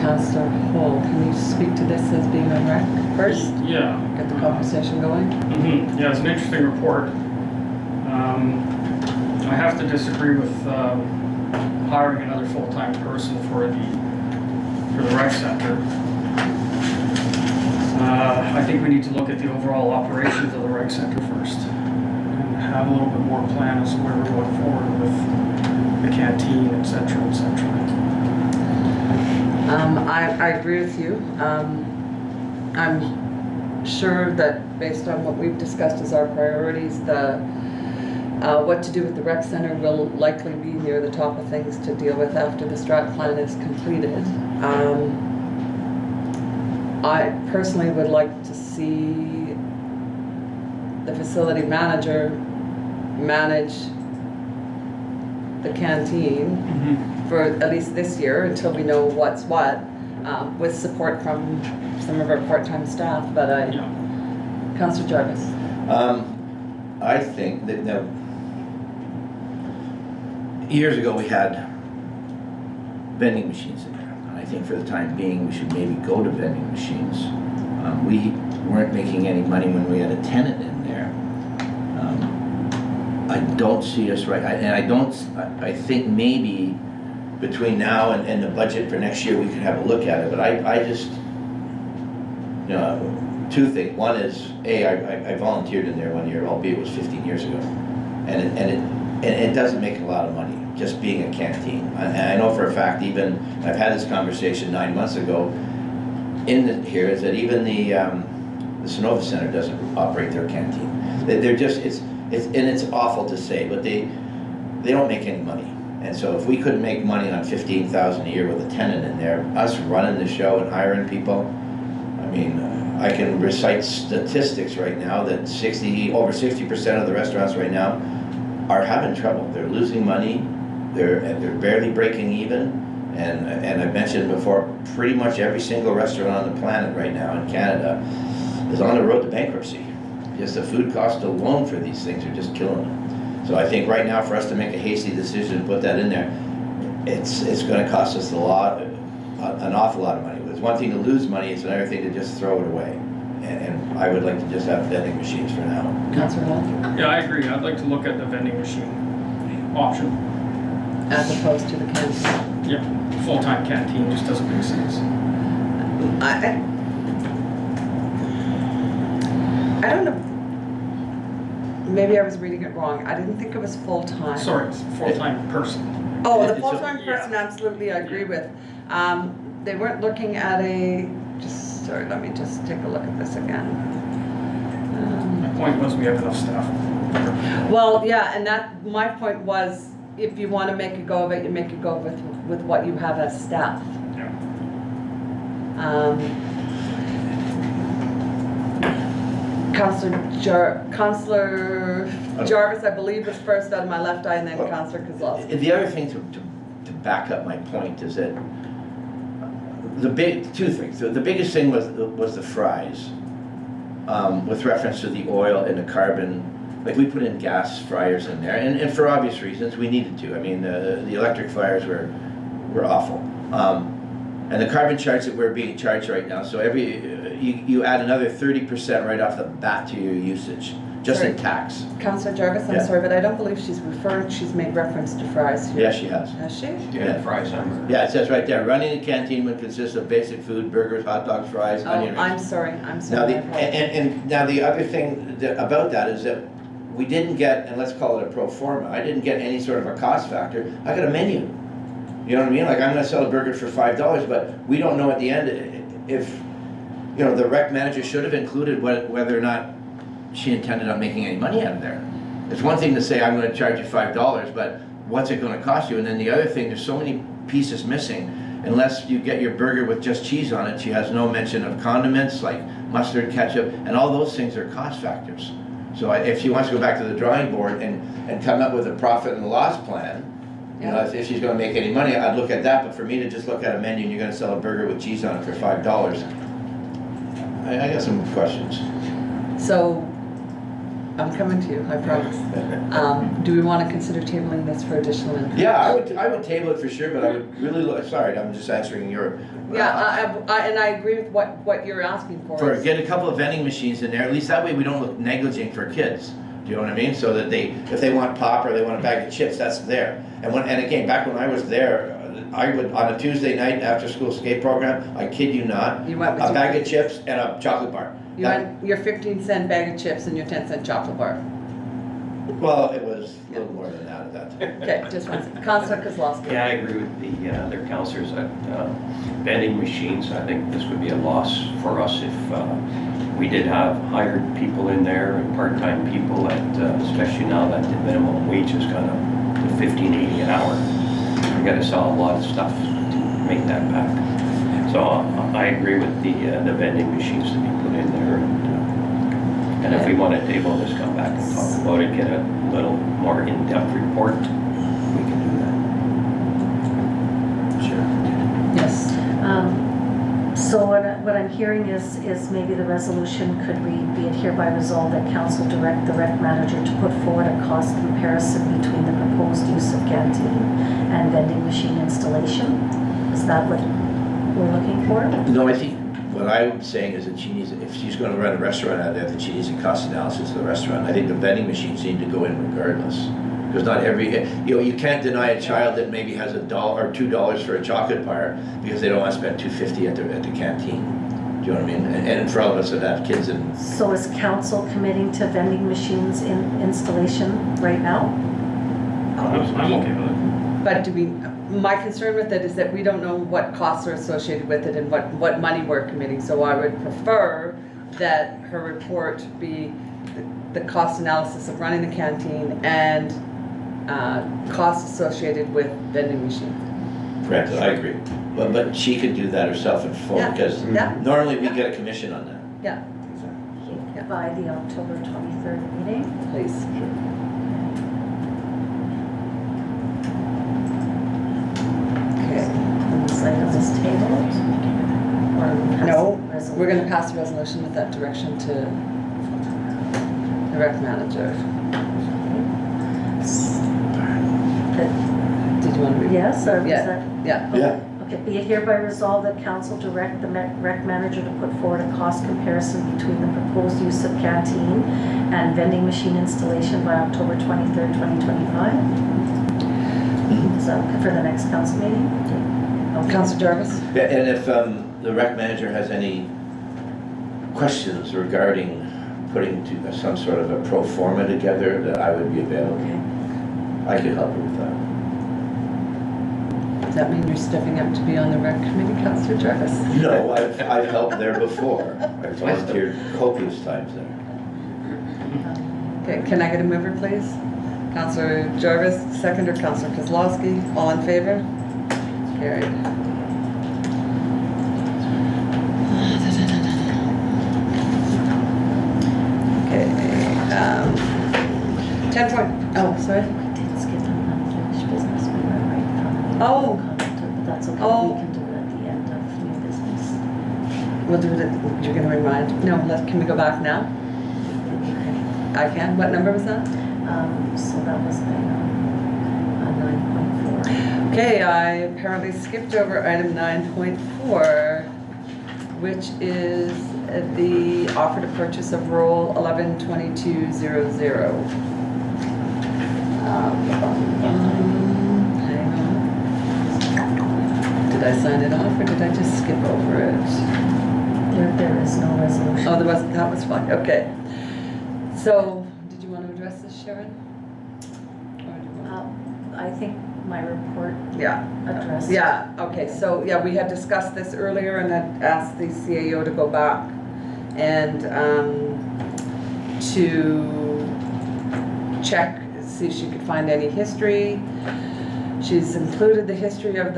Councillor Hull, can you speak to this as being on rec first? Yeah. Get the conversation going? Yeah, it's an interesting report. I have to disagree with hiring another full-time person for the rec center. I think we need to look at the overall operations of the rec center first and have a little bit more plan as to where we're going forward with the canteen, et cetera, et cetera. I agree with you. I'm sure that based on what we've discussed as our priorities, what to do with the rec center will likely be near the top of things to deal with after the strat plan is completed. I personally would like to see the facility manager manage the canteen for at least this year until we know what's what, with support from some of our part-time staff, but Yeah. Councillor Jarvis. I think that now, years ago we had vending machines in there. And I think for the time being we should maybe go to vending machines. We weren't making any money when we had a tenant in there. I don't see us right, I think maybe between now and the budget for next year, we could have a look at it, but I just, you know, two things. One is, I volunteered in there one year, albeit it was 15 years ago. And it doesn't make a lot of money, just being a canteen. And I know for a fact, even, I've had this conversation 9 months ago here, is that even the Sonova Center doesn't operate their canteen. They're just, it's awful to say, but they don't make any money. And so if we couldn't make money on $15,000 a year with a tenant in there, us running the show and hiring people, I mean, I can recite statistics right now that over 60% of the restaurants right now are having trouble. They're losing money, they're barely breaking even, and I've mentioned before, pretty much every single restaurant on the planet right now in Canada is on the road to bankruptcy. Just the food cost alone for these things are just killing them. So I think right now for us to make a hasty decision and put that in there, it's going to cost us an awful lot of money. It's one thing to lose money, it's another thing to just throw it away. And I would like to just have vending machines for now. Councillor Wong? Yeah, I agree. I'd like to look at the vending machine option. As opposed to the canteen. Yeah, full-time canteen just doesn't make sense. I don't know. Maybe I was reading it wrong. I didn't think it was full-time. Sorry, it's full-time person. Oh, the It's a- full-time person, absolutely, I agree with. They weren't looking at sorry, let me just take a look at this again. My point was we have enough staff. Well, yeah, and my point was, if you want to make a go of it, you make a go with what you have as staff. Yeah. Councillor Jarvis, I believe, was first out of my left eye, and then Councillor Kozlowski. The other thing to back up my point is that two things. The biggest thing was the fries, with reference to the oil and the carbon. Like, we put in gas fryers in there, and for obvious reasons we needed to. I mean, the electric fryers were awful, and the carbon charge that we're being charged right now. So you add another 30% right off the bat to your usage, just in tax. Councillor Jarvis, I'm Yeah. sorry, but I don't believe she's made reference to fries here. Yeah, she has. Has she? Yeah, fries, hamburger. Yeah, it says right there, running a canteen would consist of basic food, burgers, hot dogs, fries, Oh, onion rings. I'm sorry. Now, and now the other thing about that is that we didn't get, and let's call it a pro forma, I didn't get any sort of a cost factor. I got a menu. You know what I mean? Like, I'm gonna sell a burger for $5, but we don't know at the end if, you know, the rec manager should have included whether or not she intended on making any money out of there. It's one thing to say, I'm gonna charge you $5, but what's it gonna cost you? And then the other thing, there's so many pieces missing. Unless you get your burger with just cheese on it, she has no mention of condiments like mustard, ketchup, and all those things are cost factors. So if she wants to go back to the drawing board and come up with a profit and loss plan, you know, if she's gonna make any money, I'd look at that, but for me to just look at a menu and you're gonna sell a burger with cheese on it for $5, I got some questions. So, I'm coming to you, I promise. Do we want to consider tabling this for additional information? Yeah, I would table it for sure, but I would really look, sorry, I'm just answering your. Yeah, and I agree with what you're asking for. Get a couple of vending machines in there, at least that way we don't look negligent for kids. Do you know what I mean? So that if they want pop or they want a bag of chips, that's there. And again, back when I was there, I would, on a Tuesday night after school skate program, I kid you not, You went with a your- bag of chips and a chocolate bar. You want your 15-cent bag of chips and your 10-cent chocolate bar. Well, it was a little more than that at that time. Okay, just one second. Councillor Kozlowski. Yeah, I agree with the other councillors that vending machines, I think this would be a loss for us if we did have hired people in there and part-time people especially now that the minimum wage has gone up to $15.80 an hour. We gotta sell a lot of stuff to make that back. So I agree with the vending machines to be put in there, and if we want to table this, come back and talk about it, get a little more in-depth report, we can do that. Sure. Yes. So what I'm hearing is maybe the resolution could read, be it hereby resolved that council direct the rec manager to put forward a cost comparison between the proposed use of canteen and vending machine installation. Is that what we're looking for? No, I think what I'm saying is that if she's going to run a restaurant out of there, that she needs a cost analysis of the restaurant. I think the vending machines need to go in regardless. Because not every, you can't deny a child that maybe has $1 or $2 for a chocolate bar because they don't want to spend $2.50 at the canteen. Do you know what I mean? And for all of us that have kids and, So is council committing to vending machines in installation right now? I'm okay with it. But do we, my concern with it is that we don't know what costs are associated with it and what money we're committing. So I would prefer that her report be the cost analysis of running the canteen and costs associated with vending machines. correct, I agree. But she could do that herself in full Yeah. because Yeah. normally we get a commission on that. Yeah, So, By the October 23rd meeting? please. Okay. And this item is tabled? Or we pass No, a resolution? we're gonna pass a resolution with that direction to the rec manager. Did you want to read? Yes, or was Yeah. that? Yeah. yeah. Okay, be it hereby resolved that council direct the rec manager to put forward a cost comparison between the proposed use of canteen and vending machine installation by October 23rd, 2025. Is that okay for the next council meeting? Okay. Councilor Jarvis? Yeah, and if the rec manager has any questions regarding putting some sort of a pro forma together, that I would be available. Okay. I could help her with that. Does that mean you're stepping up to be on the rec committee, Councilor Jarvis? No, I've helped there before. I volunteered copious times there. Okay, can I get a mover, please? Councilor Jarvis, seconder, Councilor Kozlowski, all in favor? Carried. Okay, 10 point, oh, sorry. We did skip an unfinished business, we were right from the. Oh. But that's okay, Oh. we can do it at the end of new business. We'll do it, you're gonna remind, no, can we go back now? I can, what number was that? So that was item 9.4. Okay, I apparently skipped over item 9.4, which is the offer to purchase of roll 112200. Hang on. Did I sign it off or did I just skip over it? There is no resolution. Oh, that was fine, okay. So, did you want to address this, Sharon? Or do you want- I think my report Yeah. addressed. Yeah, okay, so, yeah, we had discussed this earlier and had asked the CAO to go back and to check, see if she could find any history. She's included the history of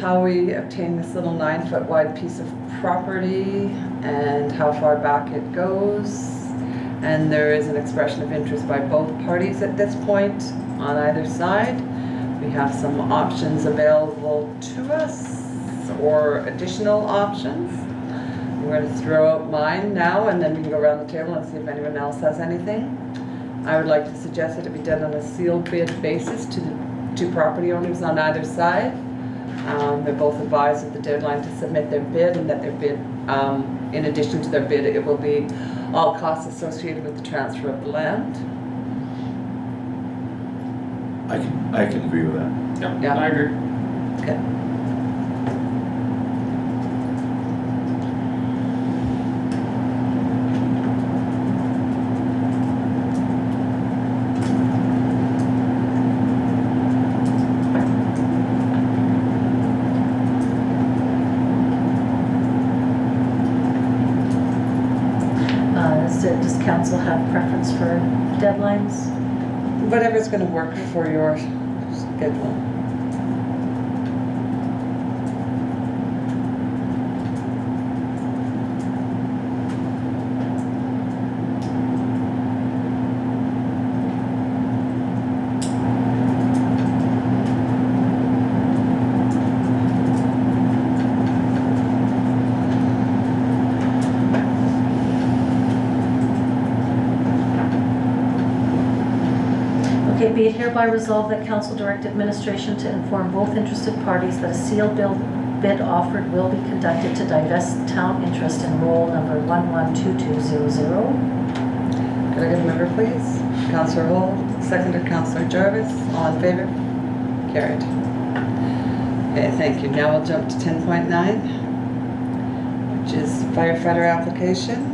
how we obtained this little 9-foot wide piece of property and how far back it goes. And there is an expression of interest by both parties at this point on either side. We have some options available to us or additional options. I'm going to throw out mine now and then we can go around the table and see if anyone else has anything. I would like to suggest that it be done on a sealed bid basis to the two property owners on either side. They're both advised of the deadline to submit their bid and that their bid, in addition to their bid, it will be all costs associated with the transfer of the land. I can agree with that. Yeah. I agree. Okay. Does council have preference for deadlines? Whatever's going to work for your schedule. Okay, be it hereby resolved that council direct administration to inform both interested parties that a sealed bid offered will be conducted to divest town interest in roll number 112200. Could I get a member, please? Councillor Holt, seconded Councillor Jarvis. All in favor? Carried. Okay, thank you. Now we'll jump to 10.9, which is firefighter application.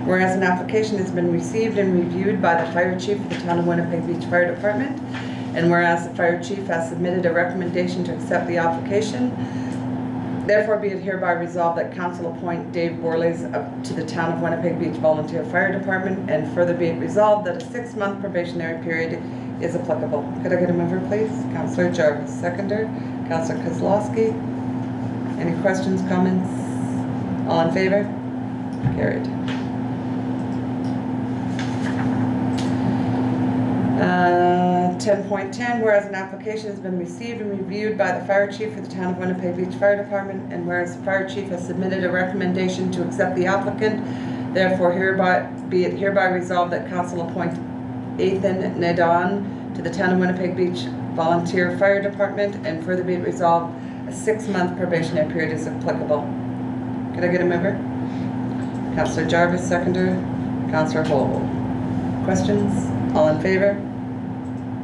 Whereas an application has been received and reviewed by the fire chief of the Town of Winnipeg Beach Fire Department, and whereas the fire chief has submitted a recommendation to accept the application, therefore be it hereby resolved that council appoint Dave Borlays to the Town of Winnipeg Beach Volunteer Fire Department, and further be it resolved that a 6-month probationary period is applicable. Could I get a mover, please? Councillor Jarvis, seconder. Councillor Kozlowski. Any questions, comments? All in favor? Carried. 10.10, whereas an application has been received and reviewed by the fire chief for the Town of Winnipeg Beach Fire Department, and whereas the fire chief has submitted a recommendation to accept the applicant, therefore be it hereby resolved that council appoint Ethan Nadan to the Town of Winnipeg Beach Volunteer Fire Department, and further be it resolved a 6-month probationary period is applicable. Could I get a member? Councillor Jarvis, seconder. Councillor Holt. Questions? All in favor?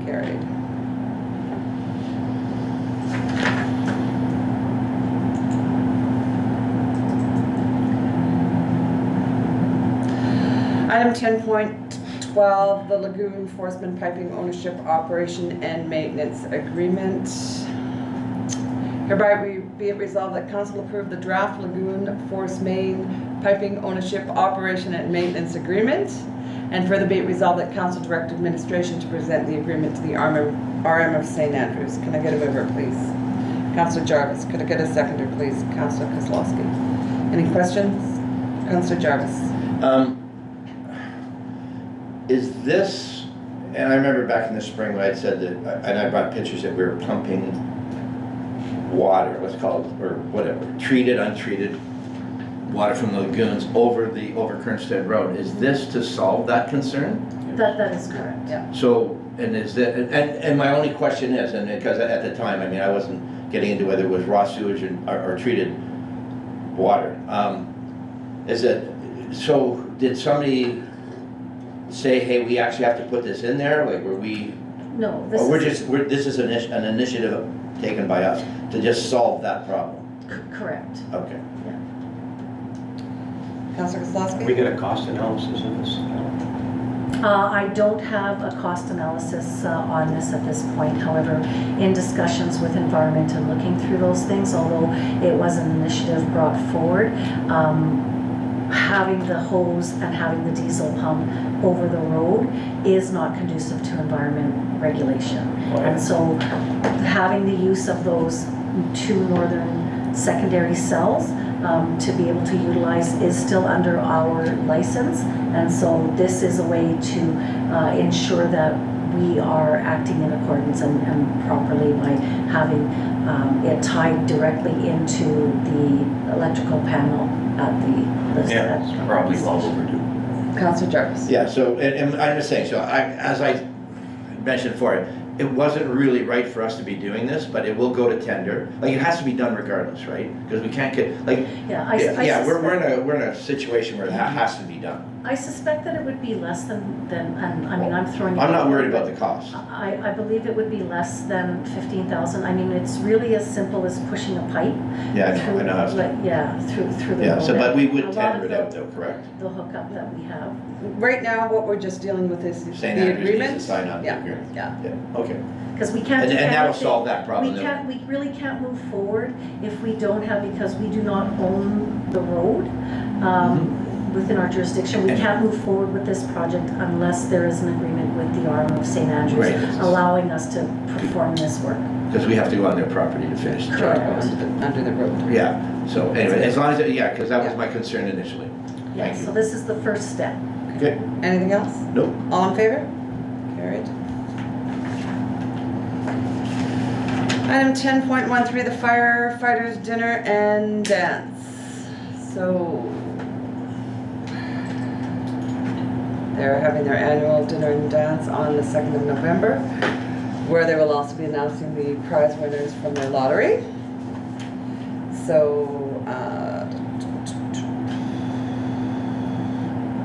Carried. Item 10.12, the Lagoon Enforcement Piping Ownership Operation and Maintenance Agreement. Hereby be it resolved that council approve the draft Lagoon Force Main Piping Ownership Operation and Maintenance Agreement, and further be it resolved that council direct administration to present the agreement to the RM of St. Andrews. Can I get a mover, please? Councillor Jarvis. Could I get a seconder, please? Councillor Kozlowski. Any questions? Councillor Jarvis. Is this, and I remember back in the spring when I said that, and I brought pictures that we were pumping water, let's call it, or whatever, treated, untreated water from the lagoons over Kernstead Road. Is this to solve that concern? That is correct. Yeah. So, and is that, and my only question is, and because at the time, I mean, I wasn't getting into whether it was raw sewage or treated water. Is it, so did somebody say, hey, we actually have to put this in there? Like, were we? No, Or this is an initiative taken by us to just solve that problem? correct. Okay. Councillor Kozlowski? We get a cost analysis of this? I don't have a cost analysis on this at this point. However, in discussions with Environment and looking through those things, although it was an initiative brought forward, having the hose and having the diesel pump over the road is not conducive to environment regulation. Okay. And so having the use of those 2 northern secondary cells to be able to utilize is still under our license. And so this is a way to ensure that we are acting in accordance and properly by having it tied directly into the electrical panel at the Yeah, it's probably well overdue. Councillor Jarvis. Yeah, so, and I'm just saying, so as I mentioned before, it wasn't really right for us to be doing this, but it will go to tender. Like, it has to be done regardless, right? Because we can't get, like, Yeah, we're in a situation where that has to be done. I suspect that it would be less than and I mean, I'm throwing. I'm not worried about the cost. I believe it would be less than 15,000. I mean, it's really as simple as pushing a pipe. Yeah, through, I know how it's done. through the. Yeah, so, road. but we A would lot tender of it out though, correct? The hookup that we have. Right now, what we're just dealing with is St. the Andrews needs agreement. to sign on the Yeah, agreement. yeah. Yeah, okay. Because we can't. And do that'll anything. solve that problem. We then. can't, we really can't move forward if we don't have, because we do not own the road within our jurisdiction. We And- can't move forward with this project unless there is an agreement with the RM of St. Andrews Right. allowing us to perform this work. Because we have to go on their property to finish the job. Correct. Under the road. Yeah, so anyway, as long as, yeah, because that was my concern initially. Yeah, Thank you. so this is the first step. Okay, Anything else? nope. All in favor? Carried. Item 10.13, the firefighters dinner and dance. So they're having their annual dinner and dance on the 2nd of November, where they will also be announcing the prize winners from their lottery. So,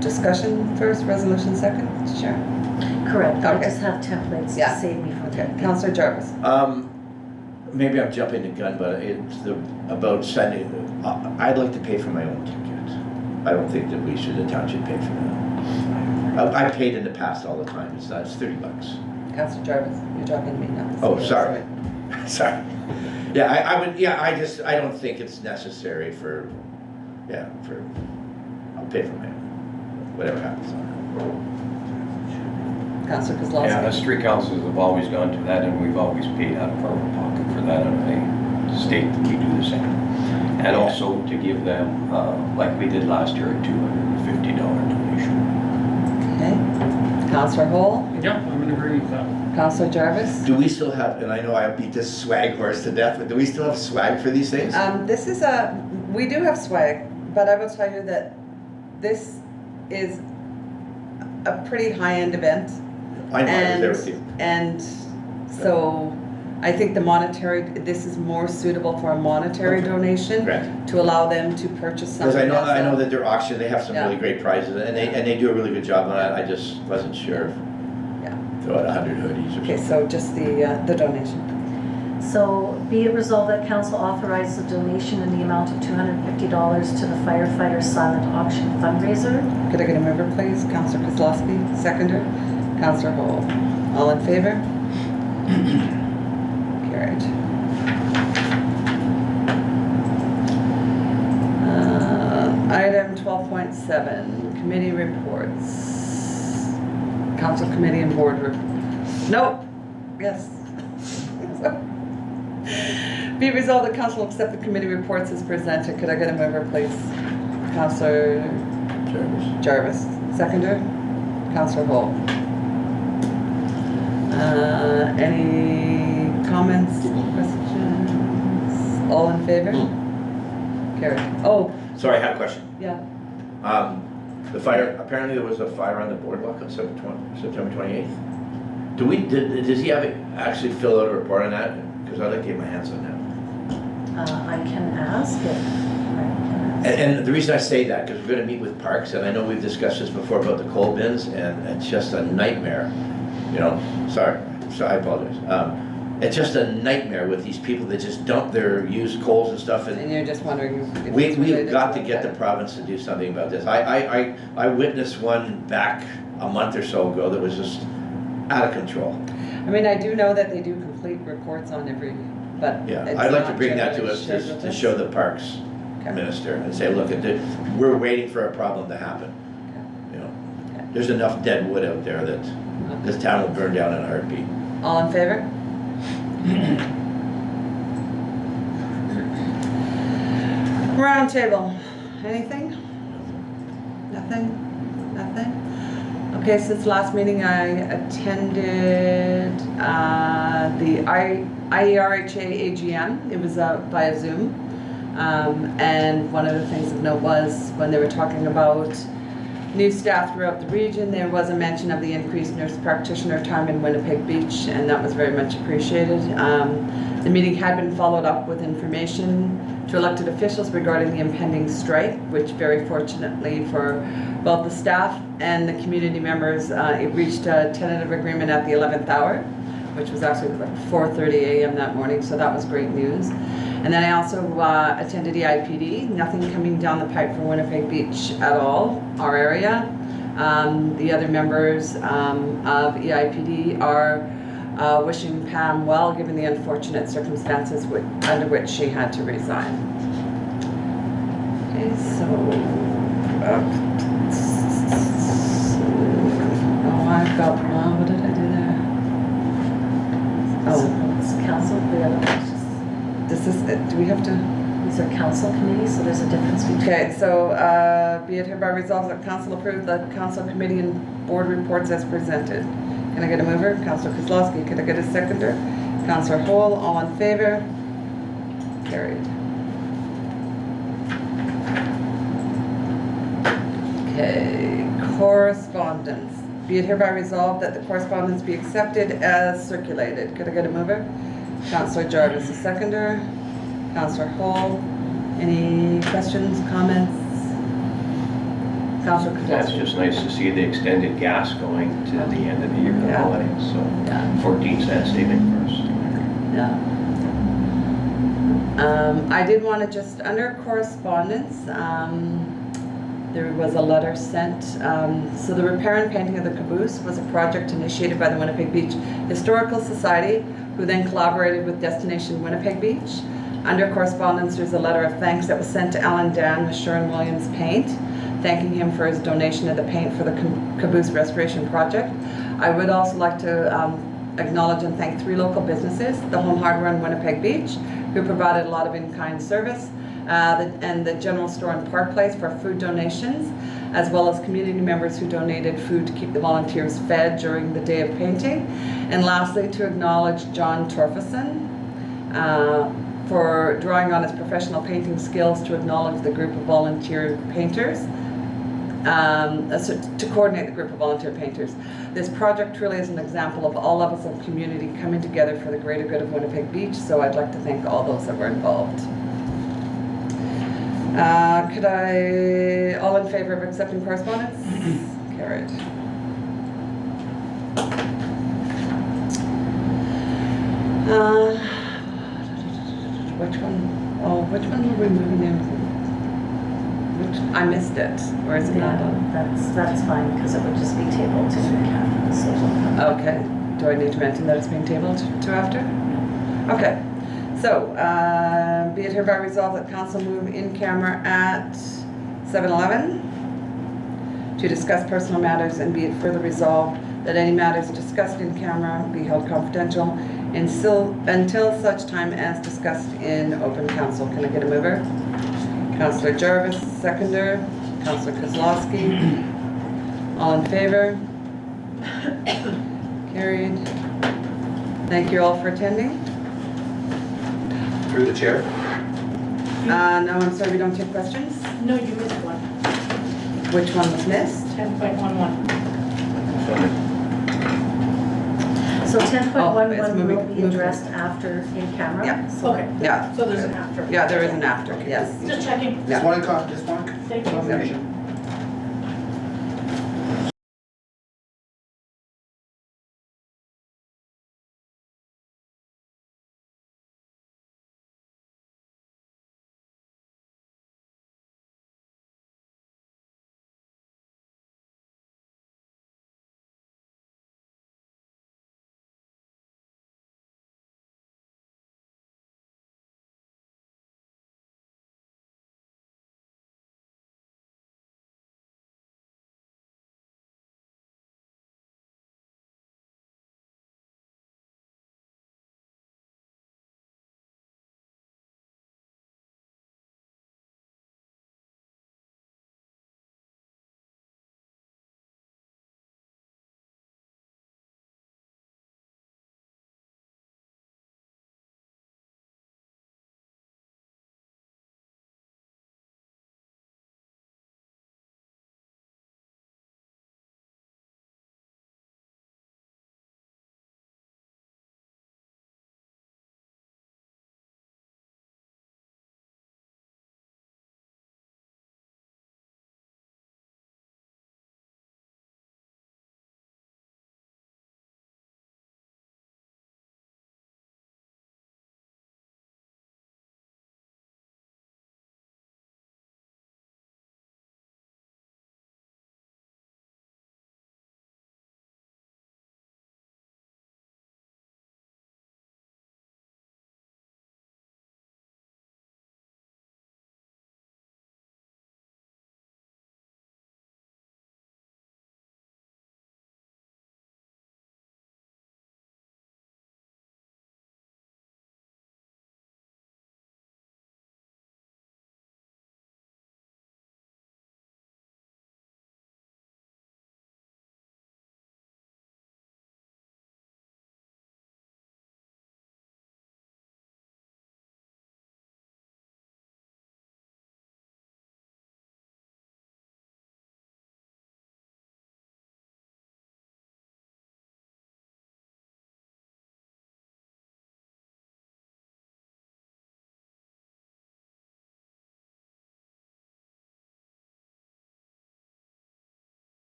discussion first, resolution second, Sharon? Correct, I Okay. just have templates Yeah. to save me from Okay, typing. Councillor Jarvis. Maybe I'm jumping the gun, but it's about sending, I'd like to pay for my own ticket. I don't think that we should, the township pay for that. I've paid in the past all the time, it's $30. Councillor Jarvis, you're talking to me now. Oh, sorry. Sorry. Yeah, I would, yeah, I don't think it's necessary for, I'll pay for my own, whatever happens. Councillor Kozlowski. Yeah, us three councils have always gone to that, and we've always paid out of our own pocket for that, and I state that we do the same. And also to give them, like we did last year, a $250 donation. Okay. Councillor Hall. Yeah, I'm in agreement with that. Councillor Jarvis. Do we still have, and I know I beat this swag horse to death, but do we still have swag for these things? This is we do have swag, but I will tell you that this is a pretty high-end event. I know, I was there with you. And so I think this is more suitable for a monetary Okay. donation Correct. to allow them to purchase something. Because I know else. that their auction, they have some Yeah. really great prizes, and they do a really good job on it. I just wasn't sure. Yeah. Throw out 100 hoodies or Okay, something. so just the donation. So be it resolved that council authorizes a donation in the amount of $250 to the firefighter silent auction fundraiser. Could I get a member, please? Councillor Kozlowski, seconder. Councillor Hall. All in favor? Carried. Item 12.7, committee reports. Council committee and board nope. Yes. Be resolved that council will accept the committee reports as presented. Could I get a member, please? Councillor Jarvis, seconder. Councillor Hall. Any comments, questions? All in favor? Carried. Oh, Sorry, I had a question. yeah. The fire, apparently there was a fire on the boardwalk on September 28th. Does he have it actually fill out a report on that? Because I'd like to get my hands on that. I can ask it. And the reason I say that, because we're gonna meet with Parks, and I know we've discussed this before about the coal bins, and it's just a nightmare, you know, sorry, I apologize. It's just a nightmare with these people that just dump their used coals and stuff, And and you're just wondering if it's we've related got to that? get the province to do something about this. I witnessed one back a month or so ago that was just out of control. I mean, I do know that they do complete reports on every, but. Yeah, it's I'd like to not bring that to generally us shared to with to us. show the Parks Okay. Minister and say, look, we're waiting for a problem to happen. You know, Okay. there's enough dead wood out there that this town will burn down in a heartbeat. All in favor? Round table, anything? Nothing? Nothing? Okay, since last meeting I attended the IERHA AGM. It was via Zoom. And one of the things of note was when they were talking about new staff throughout the region, there was a mention of the increased nurse practitioner time in Winnipeg Beach, and that was very much appreciated. The meeting had been followed up with information to elected officials regarding the impending strike, which very fortunately for both the staff and the community members, it reached a tentative agreement at the 11th hour, which was actually like 4:30 a.m. that morning, so that was great news. And then I also attended EIPD, nothing coming down the pipe from Winnipeg Beach at all, our area. The other members of EIPD are wishing Pam well, given the unfortunate circumstances under which she had to resign. Okay, so, I've got, what did I do there? Oh, It's council, the other one's just, this is, do we have to? these are council committees, so there's a difference between. Okay, so be it hereby resolved that council approve the council committee and board reports as presented. Can I get a mover? Councillor Kozlowski. Can I get a seconder? Councillor Hall. All in favor? Carried. Okay, correspondence. Be it hereby resolved that the correspondence be accepted as circulated. Could I get a mover? Councillor Jarvis, a seconder. Councillor Hall. Any questions, comments? Councillor That's Kozlowski. just nice to see the extended gas going to the end of the year, the Yeah. holidays, so Yeah. 14-cent saving for us. Yeah. I did want to just, under correspondence, there was a letter sent. So the repair and painting of the caboose was a project initiated by the Winnipeg Beach Historical Society, who then collaborated with Destination Winnipeg Beach. Under correspondence, there's a letter of thanks that was sent to Alan Dan with Sherwin-Williams Paint, thanking him for his donation of the paint for the caboose restoration project. I would also like to acknowledge and thank 3 local businesses, the Home Hardware in Winnipeg Beach, who provided a lot of in-kind service, and the general store in Park Place for food donations, as well as community members who donated food to keep the volunteers fed during the day of painting. And lastly, to acknowledge John Torfason for drawing on his professional painting skills to acknowledge the group of volunteer painters, to coordinate the group of volunteer painters. This project truly is an example of all levels of community coming together for the greater good of Winnipeg Beach, so I'd like to thank all those that were involved. All in favor of accepting correspondence? Carried. Which one were we moving in? I missed it. Where is it Yeah, now? that's fine, because it would just be tabled to the capital decision. Okay. Do I need to mention that it's being tabled to after? Okay. So, be it hereby resolved that council move in camera at 7:11 to discuss personal matters, and be it further resolved that any matters discussed in camera be held confidential until such time as discussed in open council. Can I get a mover? Councillor Jarvis, seconder. Councillor Kozlowski. All in favor? Carried. Thank you all for attending. Through the chair. No, I'm sorry, we don't take questions. No, you missed one. Which one was missed? 10.11. So 10.11 it's will moving- be addressed after in camera? Yeah. So- Okay, Yeah, so there's an after. yeah, there is an after, yes. Just checking. Yeah. Just one Thank you. confirmation.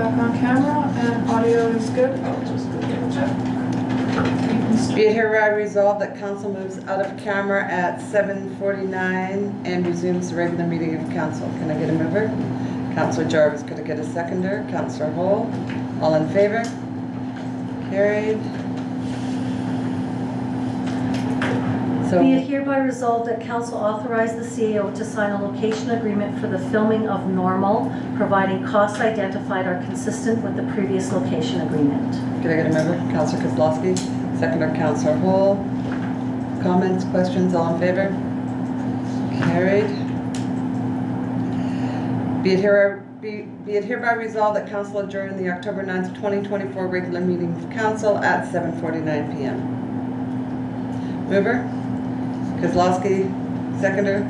back on camera and audio is good. I'll just go double check. You can start. Be it hereby resolved that council moves out of camera at 7:49 and resumes the regular meeting of council. Can I get a mover? Councillor Jarvis, could I get a seconder? Councillor Hall, all in favor? Carried. So, Be it hereby resolved that council authorize the CAO to sign a location agreement for the filming of Normal, providing costs identified are consistent with the previous location agreement. could I get a mover? Councillor Kozlowski, seconder Councillor Hall. Comments, questions, all in favor? Carried. Be it hereby resolved that council adjourn the October 9th, 2024 regular meeting of council at 7:49 PM. Mover? Kozlowski, seconder.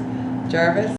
Jarvis?